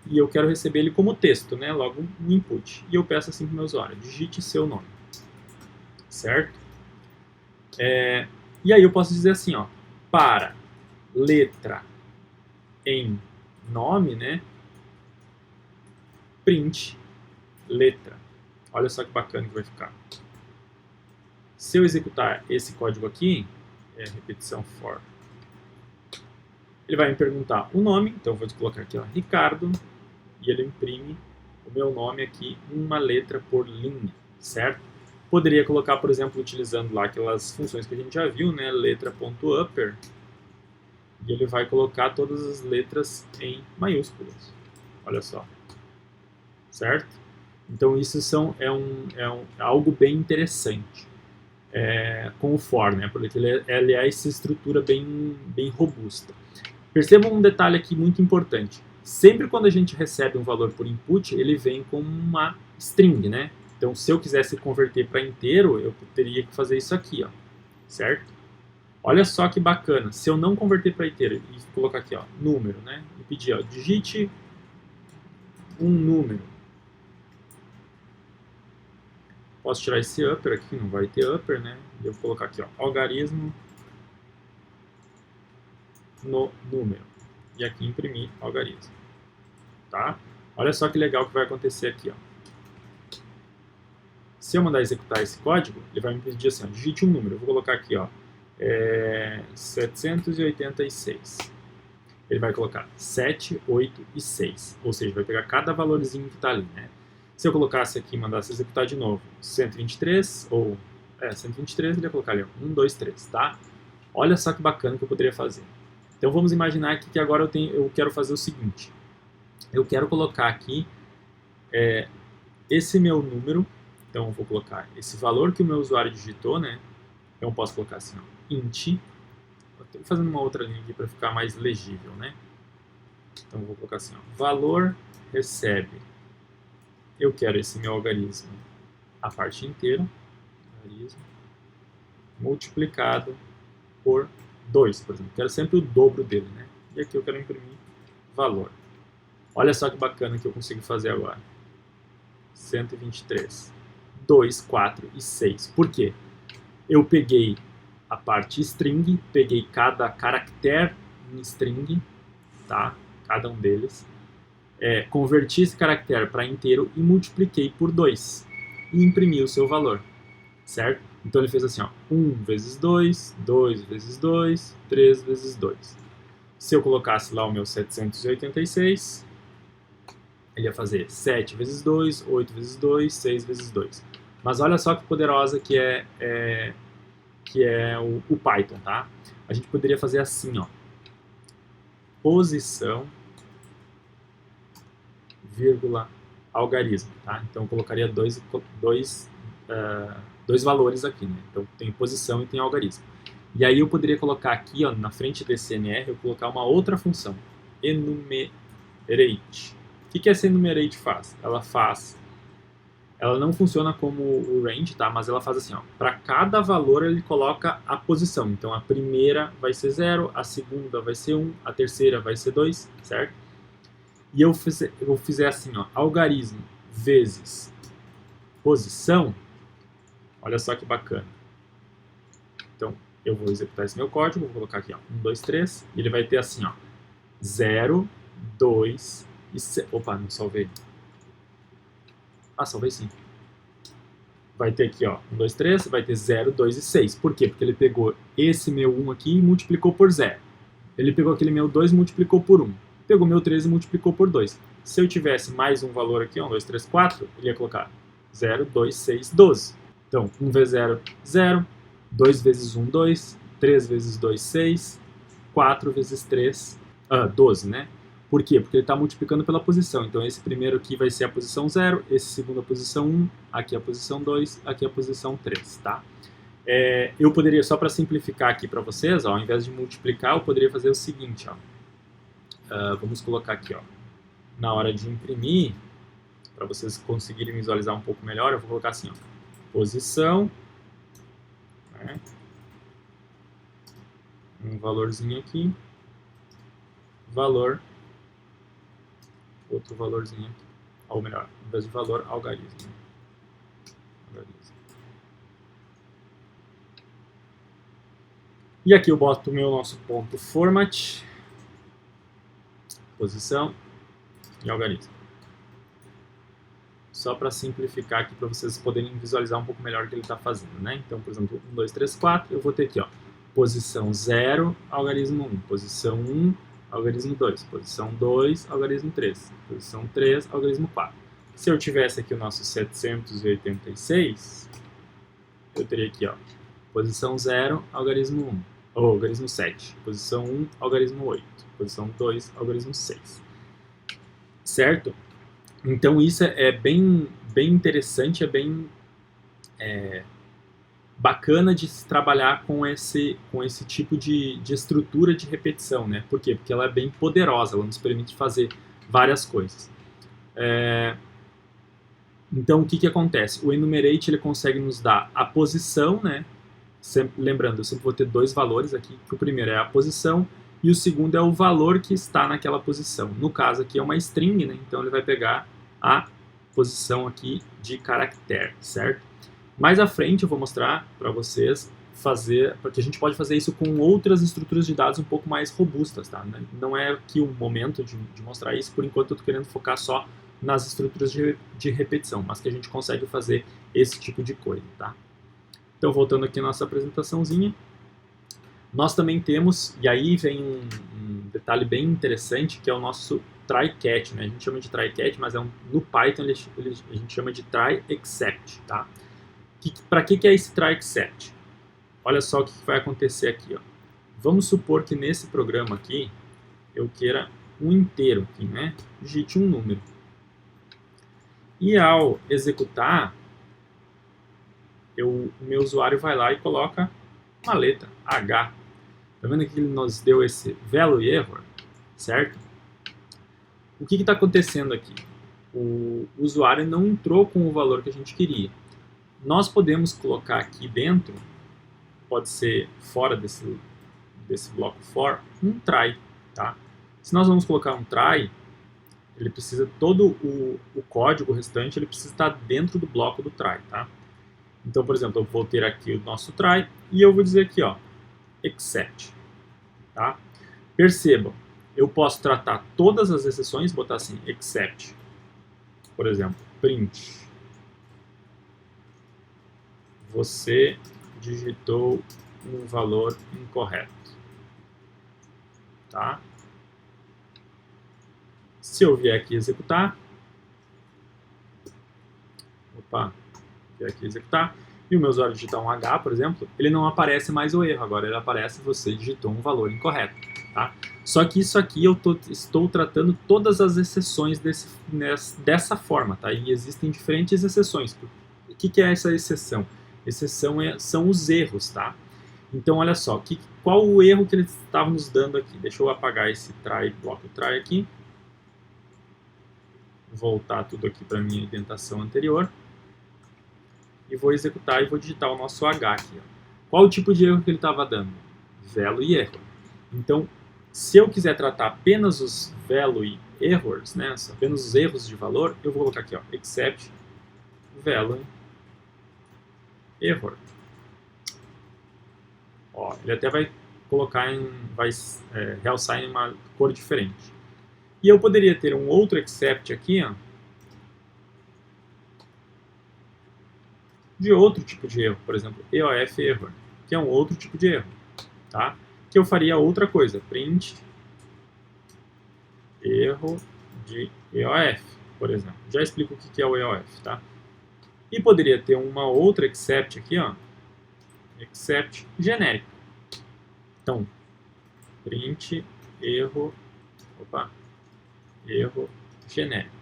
e eu quero receber ele como texto, né, logo um input. E eu peço assim para o meu usuário, digite seu nome, certo? E aí eu posso dizer assim, ó, para letra em nome, né, print letra. Olha só que bacana que vai ficar. Se eu executar esse código aqui, repetição for, ele vai me perguntar o nome, então eu vou colocar aqui, ó, Ricardo, e ele imprime o meu nome aqui, uma letra por linha, certo? Poderia colocar, por exemplo, utilizando lá aquelas funções que a gente já viu, né, letra.upper, e ele vai colocar todas as letras em maiúsculas. Olha só. Certo? Então isso é algo bem interessante com o for, né? Porque ele é essa estrutura bem robusta. Percebam um detalhe aqui muito importante. Sempre quando a gente recebe um valor por input, ele vem com uma string, né? Então, se eu quisesse converter para inteiro, eu teria que fazer isso aqui, ó, certo? Olha só que bacana. Se eu não converter para inteiro e colocar aqui, ó, número, né? E pedir, ó, digite um número. Posso tirar esse upper aqui, não vai ter upper, né? E eu vou colocar aqui, ó, algarismo no número. E aqui imprimir algarismo. Tá? Olha só que legal que vai acontecer aqui, ó. Se eu mandar executar esse código, ele vai me pedir assim, ó, digite um número. Eu vou colocar aqui, ó, 786. Ele vai colocar 7, 8 e 6. Ou seja, vai pegar cada valorzinho que está ali, né? Se eu colocasse aqui e mandasse executar de novo 123, ou 123, ele ia colocar ali, ó, 1, 2, 3, tá? Olha só que bacana que eu poderia fazer. Então vamos imaginar aqui que agora eu quero fazer o seguinte. Eu quero colocar aqui esse meu número. Então eu vou colocar esse valor que o meu usuário digitou, né? Então eu posso colocar assim, ó, int. Estou fazendo uma outra linha aqui para ficar mais legível, né? Então eu vou colocar assim, ó, valor recebe. Eu quero esse meu algarismo, a parte inteira, algarismo, multiplicado por 2, por exemplo. Quero sempre o dobro dele, né? E aqui eu quero imprimir valor. Olha só que bacana que eu consigo fazer agora. 123, 2, 4 e 6. Por quê? Eu peguei a parte string, peguei cada caractere em string, tá? Cada um deles. Converti esse caractere para inteiro e multipliquei por 2 e imprimi o seu valor, certo? Então ele fez assim, ó, 1 vezes 2, 2 vezes 2, 3 vezes 2. Se eu colocasse lá o meu 786, ele ia fazer 7 vezes 2, 8 vezes 2, 6 vezes 2. Mas olha só que poderosa que é o Python, tá? A gente poderia fazer assim, ó, posição, vírgula, algarismo, tá? Então eu colocaria dois valores aqui, né? Então tem posição e tem algarismo. E aí eu poderia colocar aqui, ó, na frente desse NR, eu colocar uma outra função, enumerate. O que essa enumerate faz? Ela não funciona como o range, tá? Mas ela faz assim, ó, para cada valor ele coloca a posição. Então a primeira vai ser 0, a segunda vai ser 1, a terceira vai ser 2, certo? E eu fizer assim, ó, algarismo vezes posição, olha só que bacana. Então, eu vou executar esse meu código, vou colocar aqui, ó, 1, 2, 3, e ele vai ter assim, ó, 0, 2 e 6. Opa, não salvei. Ah, salvei sim. Vai ter aqui, ó, 1, 2, 3, vai ter 0, 2 e 6. Por quê? Porque ele pegou esse meu 1 aqui e multiplicou por 0. Ele pegou aquele meu 2 e multiplicou por 1. Pegou meu 13 e multiplicou por 2. Se eu tivesse mais um valor aqui, 1, 2, 3, 4, ele ia colocar 0, 2, 6, 12. Então, 1 vezes 0, 0. 2 vezes 1, 2. 3 vezes 2, 6. 4 vezes 3, 12, né? Por quê? Porque ele está multiplicando pela posição. Então, esse primeiro aqui vai ser a posição 0, esse segundo a posição 1, aqui a posição 2, aqui a posição 3, tá? Eu poderia, só para simplificar aqui para vocês, ó, ao invés de multiplicar, eu poderia fazer o seguinte, ó. Vamos colocar aqui, ó, na hora de imprimir, para vocês conseguirem visualizar um pouco melhor, eu vou colocar assim, ó, posição, né, um valorzinho aqui, valor, outro valorzinho aqui, ou melhor, ao invés de valor, algarismo. E aqui eu boto o nosso ponto format, posição e algarismo. Só para simplificar aqui, para vocês poderem visualizar um pouco melhor o que ele está fazendo, né? Então, por exemplo, 1, 2, 3, 4, eu vou ter aqui, ó, posição 0, algarismo 1, posição 1, algarismo 2, posição 2, algarismo 3, posição 3, algarismo 4. Se eu tivesse aqui o nosso 786, eu teria aqui, ó, posição 0, algarismo 1, ou algarismo 7, posição 1, algarismo 8, posição 2, algarismo 6. Certo? Então isso é bem interessante, é bem bacana de se trabalhar com esse tipo de estrutura de repetição, né? Por quê? Porque ela é bem poderosa, ela nos permite fazer várias coisas. Então o que acontece? O enumerate ele consegue nos dar a posição, né? Lembrando, eu sempre vou ter dois valores aqui, que o primeiro é a posição e o segundo é o valor que está naquela posição. No caso aqui é uma string, né? Então ele vai pegar a posição aqui de caractere, certo? Mais à frente eu vou mostrar para vocês porque a gente pode fazer isso com outras estruturas de dados um pouco mais robustas, tá? Não é aqui o momento de mostrar isso, por enquanto eu estou querendo focar só nas estruturas de repetição, mas que a gente consegue fazer esse tipo de coisa, tá? Então, voltando aqui à nossa apresentaçãozinha, nós também temos, e aí vem um detalhe bem interessante, que é o nosso try-catch, né? A gente chama de try-catch, mas no Python a gente chama de try-except, tá? Para que é esse try-except? Olha só o que vai acontecer aqui, ó. Vamos supor que nesse programa aqui, eu queira um inteiro aqui, né? Digite um número. E ao executar, o meu usuário vai lá e coloca uma letra, H. Tá vendo que ele nos deu esse value error, certo? O que está acontecendo aqui? O usuário não entrou com o valor que a gente queria. Nós podemos colocar aqui dentro, pode ser fora desse bloco for, um try, tá? Se nós vamos colocar um try, ele precisa, todo o código restante, ele precisa estar dentro do bloco do try, tá? Então, por exemplo, eu vou ter aqui o nosso try e eu vou dizer aqui, ó, except, tá? Percebam, eu posso tratar todas as exceções, botar assim, except, por exemplo, print, você digitou um valor incorreto, tá? Se eu vier aqui executar, e o meu usuário digitar um H, por exemplo, ele não aparece mais o erro, agora ele aparece você digitou um valor incorreto, tá? Só que isso aqui eu estou tratando todas as exceções dessa forma, tá? E existem diferentes exceções. O que é essa exceção? Exceção são os erros, tá? Então, olha só, qual o erro que eles estavam nos dando aqui? Deixa eu apagar esse bloco try aqui. Voltar tudo aqui para a minha indentação anterior. E vou executar e vou digitar o nosso H aqui. Ó. Qual o tipo de erro que ele estava dando? Value error. Então, se eu quiser tratar apenas os value errors, né, apenas os erros de valor, eu vou colocar aqui, ó, except value error. Ó, ele até vai colocar vai realçar em uma cor diferente. E eu poderia ter um outro except aqui, ó, de outro tipo de erro, por exemplo, EOF error, que é um outro tipo de erro, tá? Que eu faria outra coisa, print erro de EOF, por exemplo. Já explico o que é o EOF, tá? E poderia ter uma outra except aqui, ó, except genérico. Então, print erro genérico,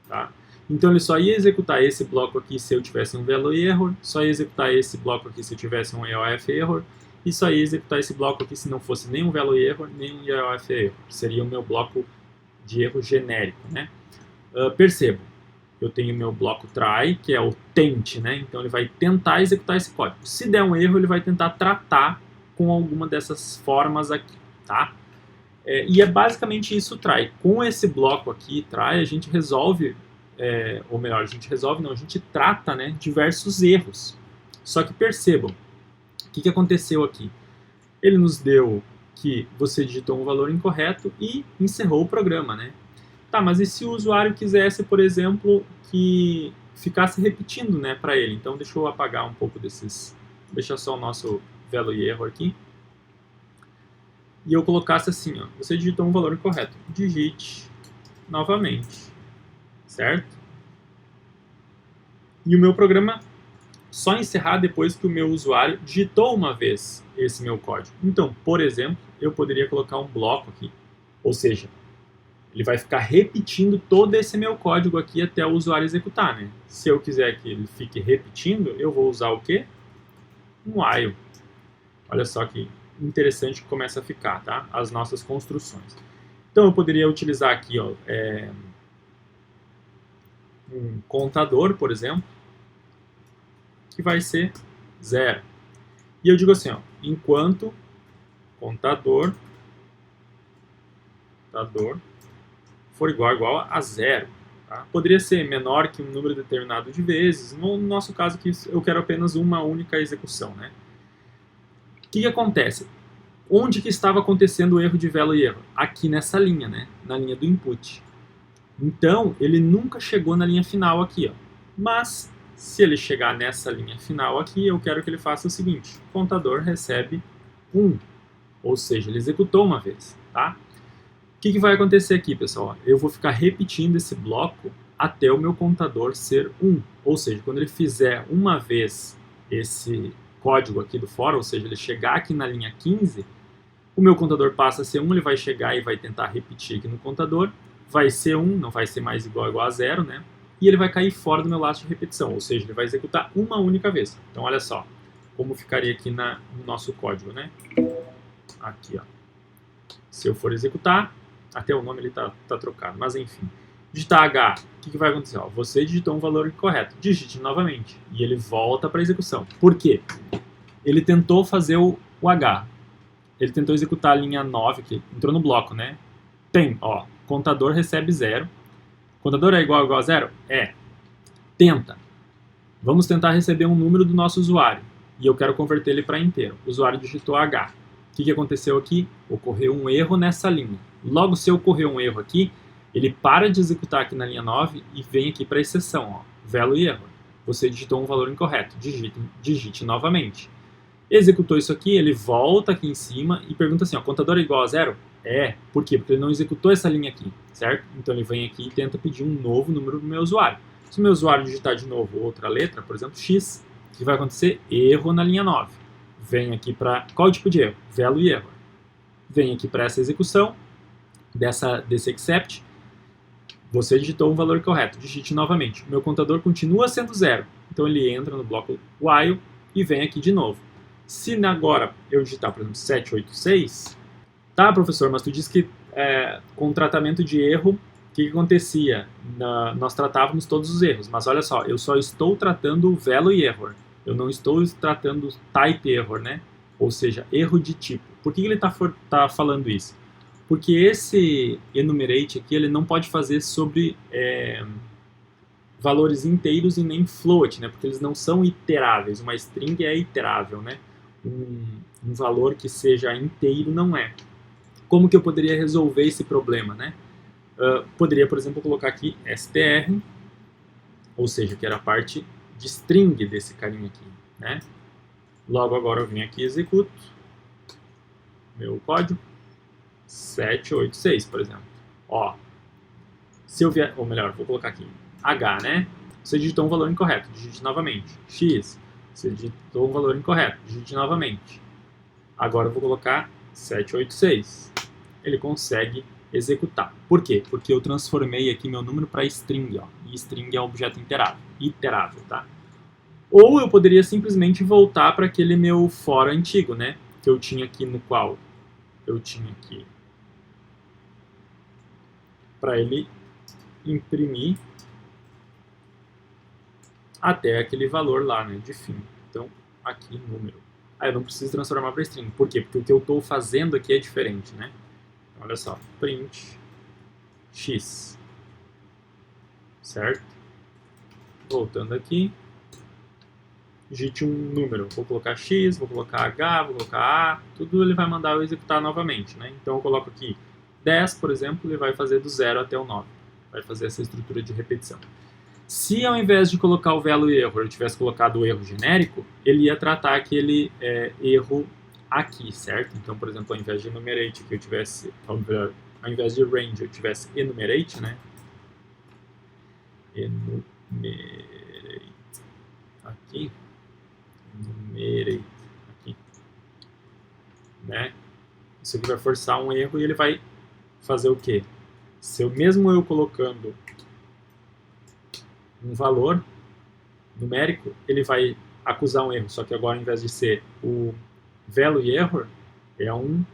tá? Então ele só ia executar esse bloco aqui se eu tivesse um value error, só ia executar esse bloco aqui se eu tivesse um EOF error, e só ia executar esse bloco aqui se não fosse nenhum value error, nem um EOF error. Seria o meu bloco de erro genérico, né? Percebo, eu tenho meu bloco try, que é o tent, né? Então ele vai tentar executar esse código. Se der um erro, ele vai tentar tratar com alguma dessas formas aqui, tá? E é basicamente isso o try. Com esse bloco aqui, try, a gente resolve, ou melhor, a gente trata, né, diversos erros. Só que percebam, o que aconteceu aqui? Ele nos deu que você digitou um valor incorreto e encerrou o programa, né? Tá, mas e se o usuário quisesse, por exemplo, que ficasse repetindo, né, para ele? Então deixa eu apagar um pouco desses, deixa só o nosso value error aqui. E eu colocasse assim, ó, você digitou um valor incorreto, digite novamente, certo? E o meu programa só encerrar depois que o meu usuário digitou uma vez esse meu código. Então, por exemplo, eu poderia colocar um bloco aqui, ou seja, ele vai ficar repetindo todo esse meu código aqui até o usuário executar, né? Se eu quiser que ele fique repetindo, eu vou usar o quê? Um while. Olha só que interessante que começa a ficar, tá? As nossas construções. Então eu poderia utilizar aqui, ó, um contador, por exemplo, que vai ser 0. E eu digo assim, ó, enquanto contador for igual a 0. Tá? Poderia ser menor que um número determinado de vezes. No nosso caso aqui, eu quero apenas uma única execução, né? O que acontece? Onde que estava acontecendo o erro de value error? Aqui nessa linha, né? Na linha do input. Então, ele nunca chegou na linha final aqui, ó. Mas, se ele chegar nessa linha final aqui, eu quero que ele faça o seguinte. O contador recebe 1. Ou seja, ele executou uma vez, tá? O que vai acontecer aqui, pessoal? Eu vou ficar repetindo esse bloco até o meu contador ser 1. Ou seja, quando ele fizer uma vez esse código aqui do for, ou seja, ele chegar aqui na linha 15, o meu contador passa a ser 1, ele vai chegar e vai tentar repetir aqui no contador, vai ser 1, não vai ser mais igual a 0, né? E ele vai cair fora do meu laço de repetição, ou seja, ele vai executar uma única vez. Então, olha só como ficaria aqui no nosso código, né? Aqui, ó. Se eu for executar, até o nome ele tá trocado, mas enfim. Digitar H, o que vai acontecer? Ó, você digitou um valor incorreto, digite novamente, e ele volta para a execução. Por quê? Ele tentou fazer o H, ele tentou executar a linha 9, que entrou no bloco, né? Tem, ó, contador recebe 0. Contador é igual a 0? É. Tenta. Vamos tentar receber um número do nosso usuário, e eu quero converter ele para inteiro. O usuário digitou H. O que aconteceu aqui? Ocorreu um erro nessa linha. Logo, se ocorrer um erro aqui, ele para de executar aqui na linha 9 e vem aqui para a exceção, ó, value error. Você digitou um valor incorreto, digite novamente. Executou isso aqui, ele volta aqui em cima e pergunta assim, ó, contador é igual a 0? É. Por quê? Porque ele não executou essa linha aqui, certo? Então ele vem aqui e tenta pedir um novo número do meu usuário. Se o meu usuário digitar de novo outra letra, por exemplo, X, o que vai acontecer? Erro na linha 9. Vem aqui para... Qual o tipo de erro? Value error. Vem aqui para essa execução desse accept. Você digitou um valor correto. Digite novamente. O meu contador continua sendo 0. Então ele entra no bloco while e vem aqui de novo. Se agora eu digitar, por exemplo, 786... Tá, professor, mas tu disse que com o tratamento de erro, o que acontecia? Nós tratávamos todos os erros, mas olha só, eu só estou tratando o value error. Eu não estou tratando type error, né? Ou seja, erro de tipo. Por que ele tá falando isso? Porque esse enumerate aqui, ele não pode fazer sobre valores inteiros e nem float, né? Porque eles não são iteráveis. Uma string é iterável, né? Um valor que seja inteiro não é. Como que eu poderia resolver esse problema, né? Poderia, por exemplo, colocar aqui str, ou seja, que era a parte de string desse carinha aqui, né? Logo agora eu venho aqui e executo meu código 786, por exemplo. Ó, se eu vier, ou melhor, vou colocar aqui H, né? Você digitou um valor incorreto, digite novamente. X, você digitou um valor incorreto, digite novamente. Agora eu vou colocar 786. Ele consegue executar. Por quê? Porque eu transformei aqui meu número para string, ó. e string é um objeto iterável, tá? Ou eu poderia simplesmente voltar para aquele meu for antigo, né? Que eu tinha aqui, no qual eu tinha aqui para ele imprimir até aquele valor lá, né, de fim. Então, aqui, número. Eu não preciso transformar para string. Por quê? Porque o que eu estou fazendo aqui é diferente, né? Então, olha só, print x, certo? Voltando aqui, digite um número. Vou colocar x, vou colocar h, vou colocar a, tudo ele vai mandar eu executar novamente, né? Então, eu coloco aqui 10, por exemplo, ele vai fazer do 0 até o 9. Vai fazer essa estrutura de repetição. Se ao invés de colocar o value error eu tivesse colocado o erro genérico, ele ia tratar aquele erro aqui, certo? Então, por exemplo, ao invés de enumerate que eu tivesse, ao invés de range eu tivesse enumerate, né? Enumerate aqui, enumerate aqui, né? Isso aqui vai forçar um erro e ele vai fazer o quê? Se eu mesmo eu colocando um valor numérico, ele vai acusar um erro, só que agora, ao invés de ser o value error, é um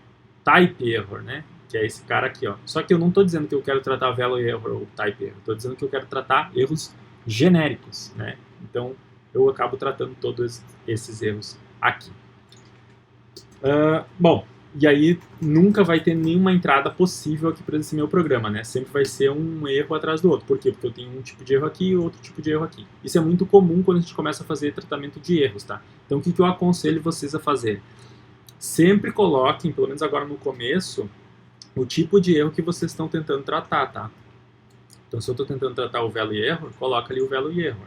type error, né? Que é esse cara aqui, ó. Só que eu não estou dizendo que eu quero tratar value error ou type error, estou dizendo que eu quero tratar erros genéricos, né? Então, eu acabo tratando todos esses erros aqui. Bom, e aí nunca vai ter nenhuma entrada possível aqui para esse meu programa, né? Sempre vai ser um erro atrás do outro. Por quê? Porque eu tenho um tipo de erro aqui e outro tipo de erro aqui. Isso é muito comum quando a gente começa a fazer tratamento de erros, tá? Então o que eu aconselho vocês a fazer? Sempre coloquem, pelo menos agora no começo, o tipo de erro que vocês estão tentando tratar, tá? Então se eu estou tentando tratar o value error, coloca ali o value error.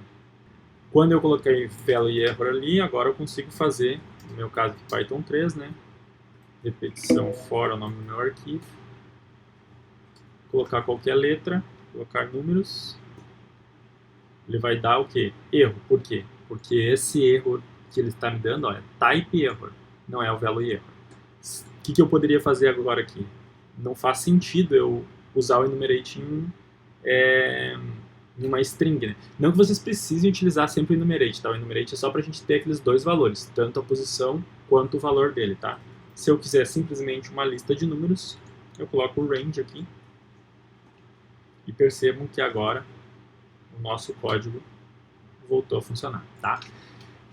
Quando eu coloquei value error ali, agora eu consigo fazer, no meu caso Python 3, né? Repetição for é o nome do meu arquivo, colocar qualquer letra, colocar números, ele vai dar o quê? Erro. Por quê? Porque esse erro que ele está me dando é type error, não é o value error. O que eu poderia fazer agora aqui? Não faz sentido eu usar o enumerate em uma string, né? Não que vocês precisem utilizar sempre o enumerate, tá? O enumerate é só para a gente ter aqueles dois valores, tanto a posição quanto o valor dele, tá? Se eu quiser simplesmente uma lista de números, eu coloco o range aqui e percebam que agora o nosso código voltou a funcionar, tá?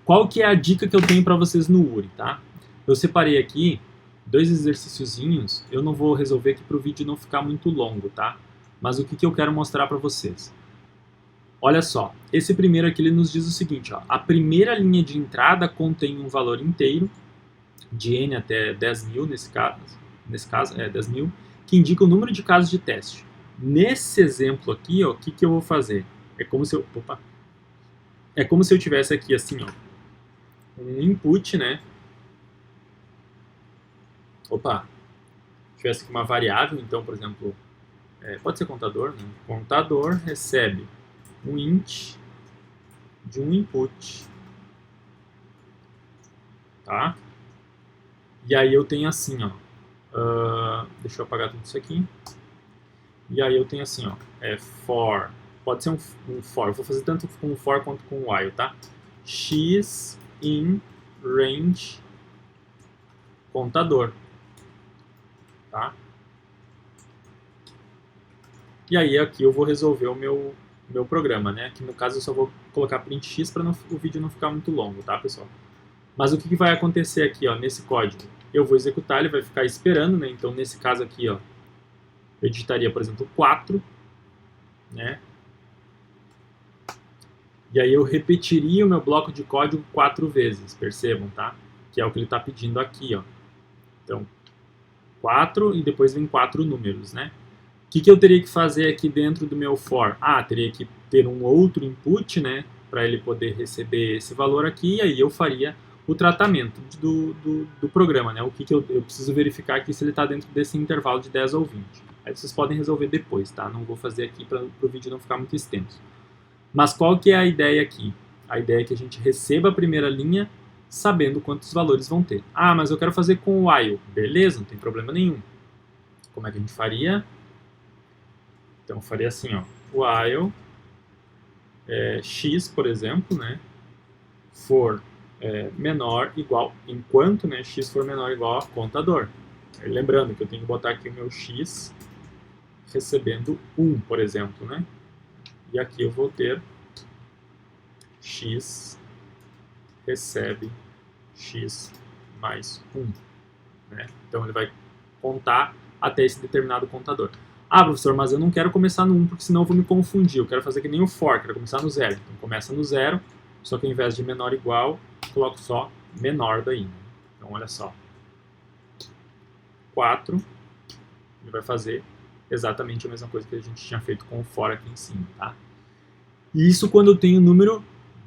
Qual que é a dica que eu tenho para vocês no URI, tá? Eu separei aqui 2 exercíciozinhos, eu não vou resolver aqui para o vídeo não ficar muito longo, tá? Mas o que eu quero mostrar para vocês? Olha só, esse primeiro aqui ele nos diz o seguinte, ó, a primeira linha de entrada contém um valor inteiro, de n até 10.000, nesse caso é 10.000, que indica o número de casos de teste. Nesse exemplo aqui, ó, o que eu vou fazer? É como se eu tivesse aqui assim, ó, um input, né? Tivesse aqui uma variável, então, por exemplo, pode ser contador, né? Contador recebe um int de um input, tá? E aí eu tenho assim, ó, deixa eu apagar tudo isso aqui. E aí eu tenho assim, ó, for, pode ser um for, eu vou fazer tanto com o for quanto com o while, tá? X in range contador, tá? E aí aqui eu vou resolver o meu programa, né? Aqui no caso eu só vou colocar print x para o vídeo não ficar muito longo, tá, pessoal? Mas o que vai acontecer aqui, ó, nesse código? Eu vou executar, ele vai ficar esperando, né? Então nesse caso aqui, ó, eu digitaria, por exemplo, 4, né? E aí eu repetiria o meu bloco de código 4 vezes, percebam, tá? Que é o que ele está pedindo aqui, ó. Então, 4 e depois vem 4 números, né? O que eu teria que fazer aqui dentro do meu for? Teria que ter um outro input, né? Para ele poder receber esse valor aqui, e aí eu faria o tratamento do programa, né? O que eu preciso verificar aqui se ele está dentro desse intervalo de 10 ou 20. Aí vocês podem resolver depois, tá? Não vou fazer aqui para o vídeo não ficar muito extenso. Mas qual que é a ideia aqui? A ideia é que a gente receba a primeira linha sabendo quantos valores vão ter. Mas eu quero fazer com o while. Beleza, não tem problema nenhum. Como é que a gente faria? Então eu faria assim, ó, while x, por exemplo, né, for menor igual, enquanto, né, x for menor igual a contador. Lembrando que eu tenho que botar aqui o meu x recebendo 1, por exemplo, né? E aqui eu vou ter x recebe x mais 1. Né? Então ele vai contar até esse determinado contador. Ah, professor, mas eu não quero começar no 1 porque senão eu vou me confundir. Eu quero fazer que nem o for, quero começar no 0. Então começa no 0, só que ao invés de menor igual, coloco só menor daí. Né? Então olha só. 4, ele vai fazer exatamente a mesma coisa que a gente tinha feito com o for aqui em cima. Tá? E isso quando eu tenho o número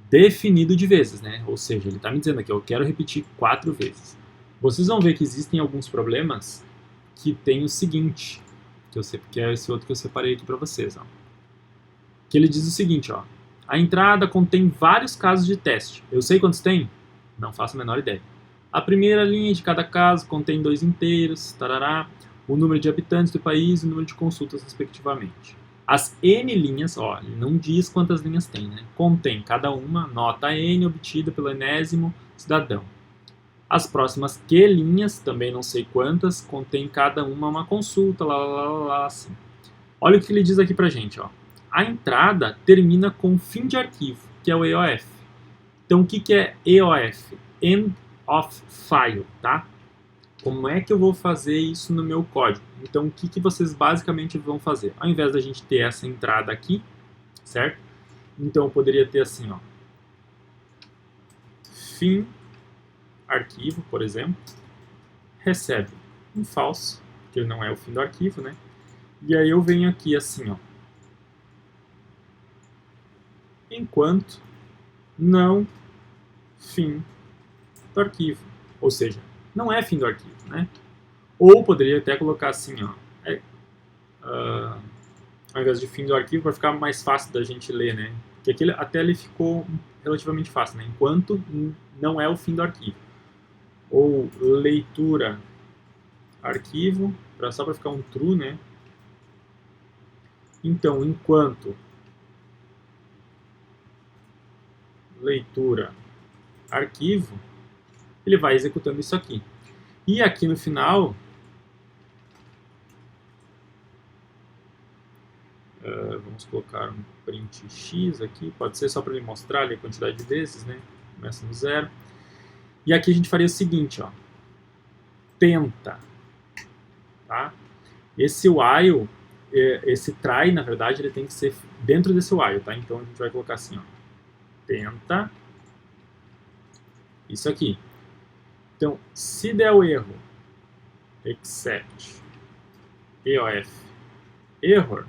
definido de vezes, né? Ou seja, ele está me dizendo aqui, eu quero repetir 4 vezes. Vocês vão ver que existem alguns problemas que tem o seguinte, que é esse outro que eu separei aqui para vocês. Ó. Que ele diz o seguinte, ó, a entrada contém vários casos de teste. Eu sei quantos tem? Não faço a menor ideia. A primeira linha de cada caso contém 2 inteiros, tarará, o número de habitantes do país e o número de consultas, respectivamente. As N linhas, ó, ele não diz quantas linhas tem, né? Contém cada uma nota N obtida pelo enésimo cidadão. As próximas Q linhas, também não sei quantas, contém cada uma consulta, assim. Olha o que ele diz aqui pra gente, ó. A entrada termina com fim de arquivo, que é o EOF. Então, o que é EOF? End of File, tá? Como é que eu vou fazer isso no meu código? Então, o que vocês basicamente vão fazer? Ao invés da gente ter essa entrada aqui, certo? Então, eu poderia ter assim, ó. Fim arquivo, por exemplo, recebe um false, que não é o fim do arquivo, né? E aí eu venho aqui assim, ó. Enquanto não fim do arquivo. Ou seja, não é fim do arquivo, né? Ou poderia até colocar assim, ó. Ao invés de fim do arquivo, para ficar mais fácil da gente ler, né? Porque aqui até ele ficou relativamente fácil, né? Enquanto não é o fim do arquivo. Ou leitura arquivo, só para ficar um true, né? Então, enquanto leitura arquivo, ele vai executando isso aqui. E aqui no final, vamos colocar um print x aqui, pode ser só para ele mostrar ali a quantidade de vezes, né? Começa no 0. E aqui a gente faria o seguinte, ó. Tenta. Tá? Esse while, esse try, na verdade, ele tem que ser dentro desse while, tá? Então a gente vai colocar assim, ó. Tenta. Isso aqui. Então, se der o erro, except EOF error,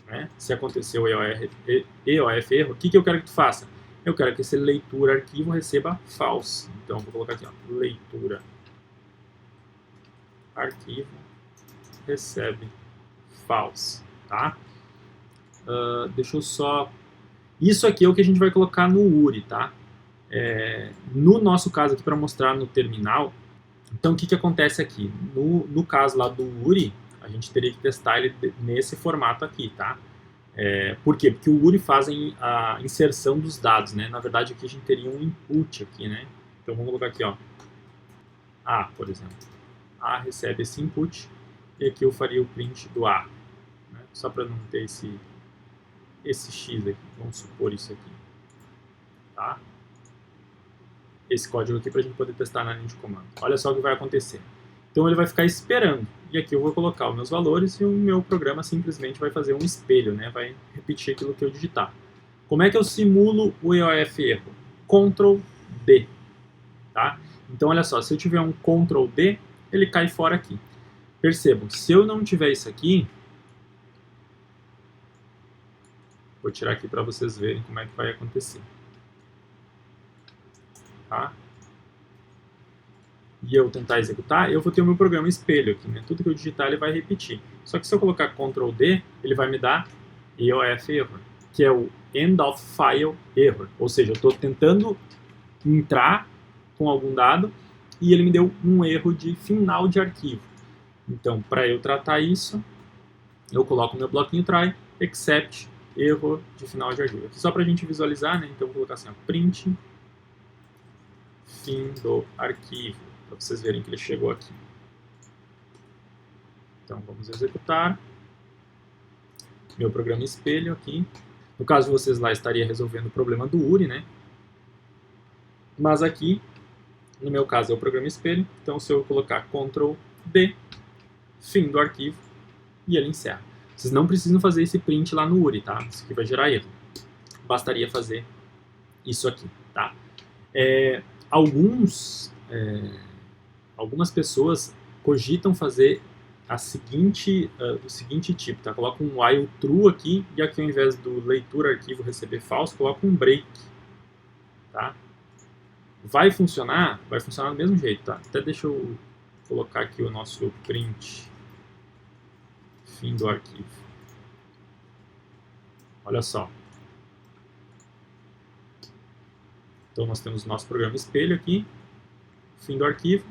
né? Se acontecer o EOF erro, o que eu quero que tu faça? Eu quero que esse leitura arquivo receba false. Então, vou colocar aqui, ó, leitura arquivo recebe false, tá? Deixa eu só... Isso aqui é o que a gente vai colocar no URI, tá? No nosso caso aqui, para mostrar no terminal, então o que acontece aqui? No caso lá do URI, a gente teria que testar ele nesse formato aqui, tá? Por quê? Porque o URI faz a inserção dos dados, né? Na verdade, aqui a gente teria um input aqui, né? Então, vamos colocar aqui, ó. A, por exemplo. A recebe esse input e aqui eu faria o print do A, né? Só para não ter esse X aqui. Vamos supor isso aqui, tá? Esse código aqui para a gente poder testar na linha de comando. Olha só o que vai acontecer. Então, ele vai ficar esperando. E aqui eu vou colocar os meus valores e o meu programa simplesmente vai fazer um espelho, né? Vai repetir aquilo que eu digitar. Como é que eu simulo o EOF erro? Ctrl D, tá? Então, olha só, se eu tiver um Ctrl D, ele cai fora aqui. Percebam, se eu não tiver isso aqui, vou tirar aqui para vocês verem como é que vai acontecer. Tá? E eu tentar executar, eu vou ter o meu programa espelho aqui, né? Tudo que eu digitar ele vai repetir. Só que se eu colocar Ctrl D, ele vai me dar EOF error, que é o End of File Error. Ou seja, eu estou tentando entrar com algum dado e ele me deu um erro de final de arquivo. Então, para eu tratar isso, eu coloco meu bloquinho try, except erro de final de arquivo. Aqui só para a gente visualizar, né? Então vou colocar assim, ó, print fim do arquivo, para vocês verem que ele chegou aqui. Então vamos executar. Meu programa espelho aqui. No caso de vocês lá, estaria resolvendo o problema do URI, né? Mas aqui, no meu caso, é o programa espelho. Então se eu colocar Ctrl D, fim do arquivo, e ele encerra. Vocês não precisam fazer esse print lá no URI, tá? Isso aqui vai gerar erro. Bastaria fazer isso aqui, tá? Algumas pessoas cogitam fazer o seguinte tipo, tá? Coloca um while true aqui, e aqui ao invés do leitura arquivo receber falso, coloca um break, tá? Vai funcionar do mesmo jeito, tá? Até deixa eu colocar aqui o nosso print fim do arquivo. Olha só. Então nós temos o nosso programa espelho aqui, fim do arquivo,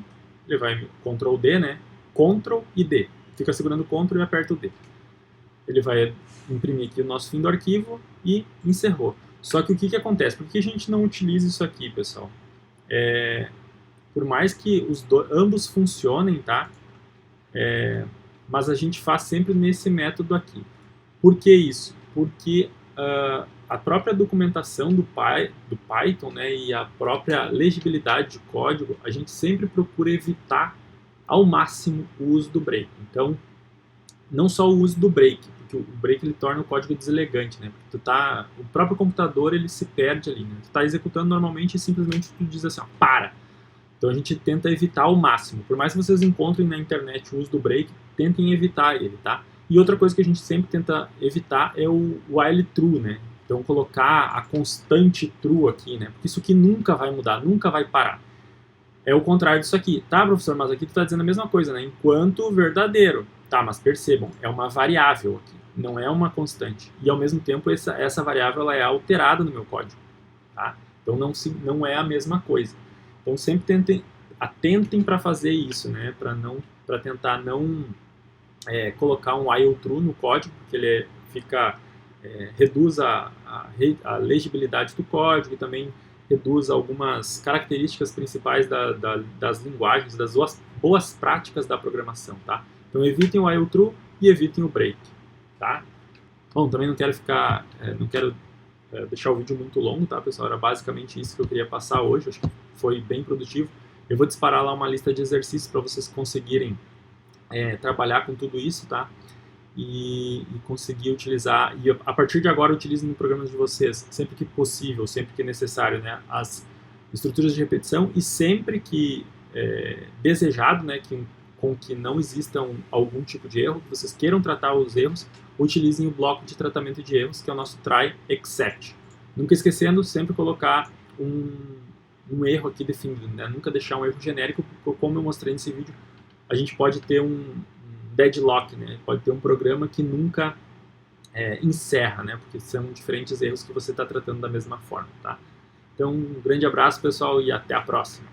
ele vai Ctrl D, né? Ctrl e D. Fica segurando Ctrl e aperta o D. Ele vai imprimir aqui o nosso fim do arquivo e encerrou. Só que o que acontece? Por que a gente não utiliza isso aqui, pessoal? Por mais que ambos funcionem, tá? Mas a gente faz sempre nesse método aqui. Por que isso? Porque a própria documentação do Python, né, e a própria legibilidade de código, a gente sempre procura evitar ao máximo o uso do break. Então, não só o uso do break, porque o break ele torna o código deselegante, né? Porque o próprio computador ele se perde ali, né? Tu está executando normalmente e simplesmente tu diz assim, ó, para! Então a gente tenta evitar ao máximo. Por mais que vocês encontrem na internet o uso do break, tentem evitar ele, tá? E outra coisa que a gente sempre tenta evitar é o while true, né? Então colocar a constante true aqui, né? Porque isso aqui nunca vai mudar, nunca vai parar. É o contrário disso aqui. Tá, professor, mas aqui tu está dizendo a mesma coisa, né? Enquanto verdadeiro. Tá, mas percebam, é uma variável aqui, não é uma constante. E ao mesmo tempo essa variável ela é alterada no meu código, tá? Então não é a mesma coisa. Então sempre atentem para fazer isso, né? Para tentar não colocar um while true no código, porque ele reduz a legibilidade do código e também reduz algumas características principais das linguagens, das boas práticas da programação, tá? Então evitem o while true e evitem o break, tá? Bom, também não quero deixar o vídeo muito longo, tá, pessoal? Era basicamente isso que eu queria passar hoje, acho que foi bem produtivo. Eu vou disparar lá uma lista de exercícios para vocês conseguirem trabalhar com tudo isso, tá? E conseguir utilizar, e a partir de agora utilizem no programa de vocês, sempre que possível, sempre que necessário, né, as estruturas de repetição e sempre que desejado, né, com que não exista algum tipo de erro, que vocês queiram tratar os erros, utilizem o bloco de tratamento de erros, que é o nosso try except. Nunca esquecendo, sempre colocar um erro aqui definido, né? Nunca deixar um erro genérico, porque como eu mostrei nesse vídeo, a gente pode ter um deadlock, né? Pode ter um programa que nunca encerra, né? Porque são diferentes erros que você está tratando da mesma forma, tá? Então, um grande abraço, pessoal, e até a próxima.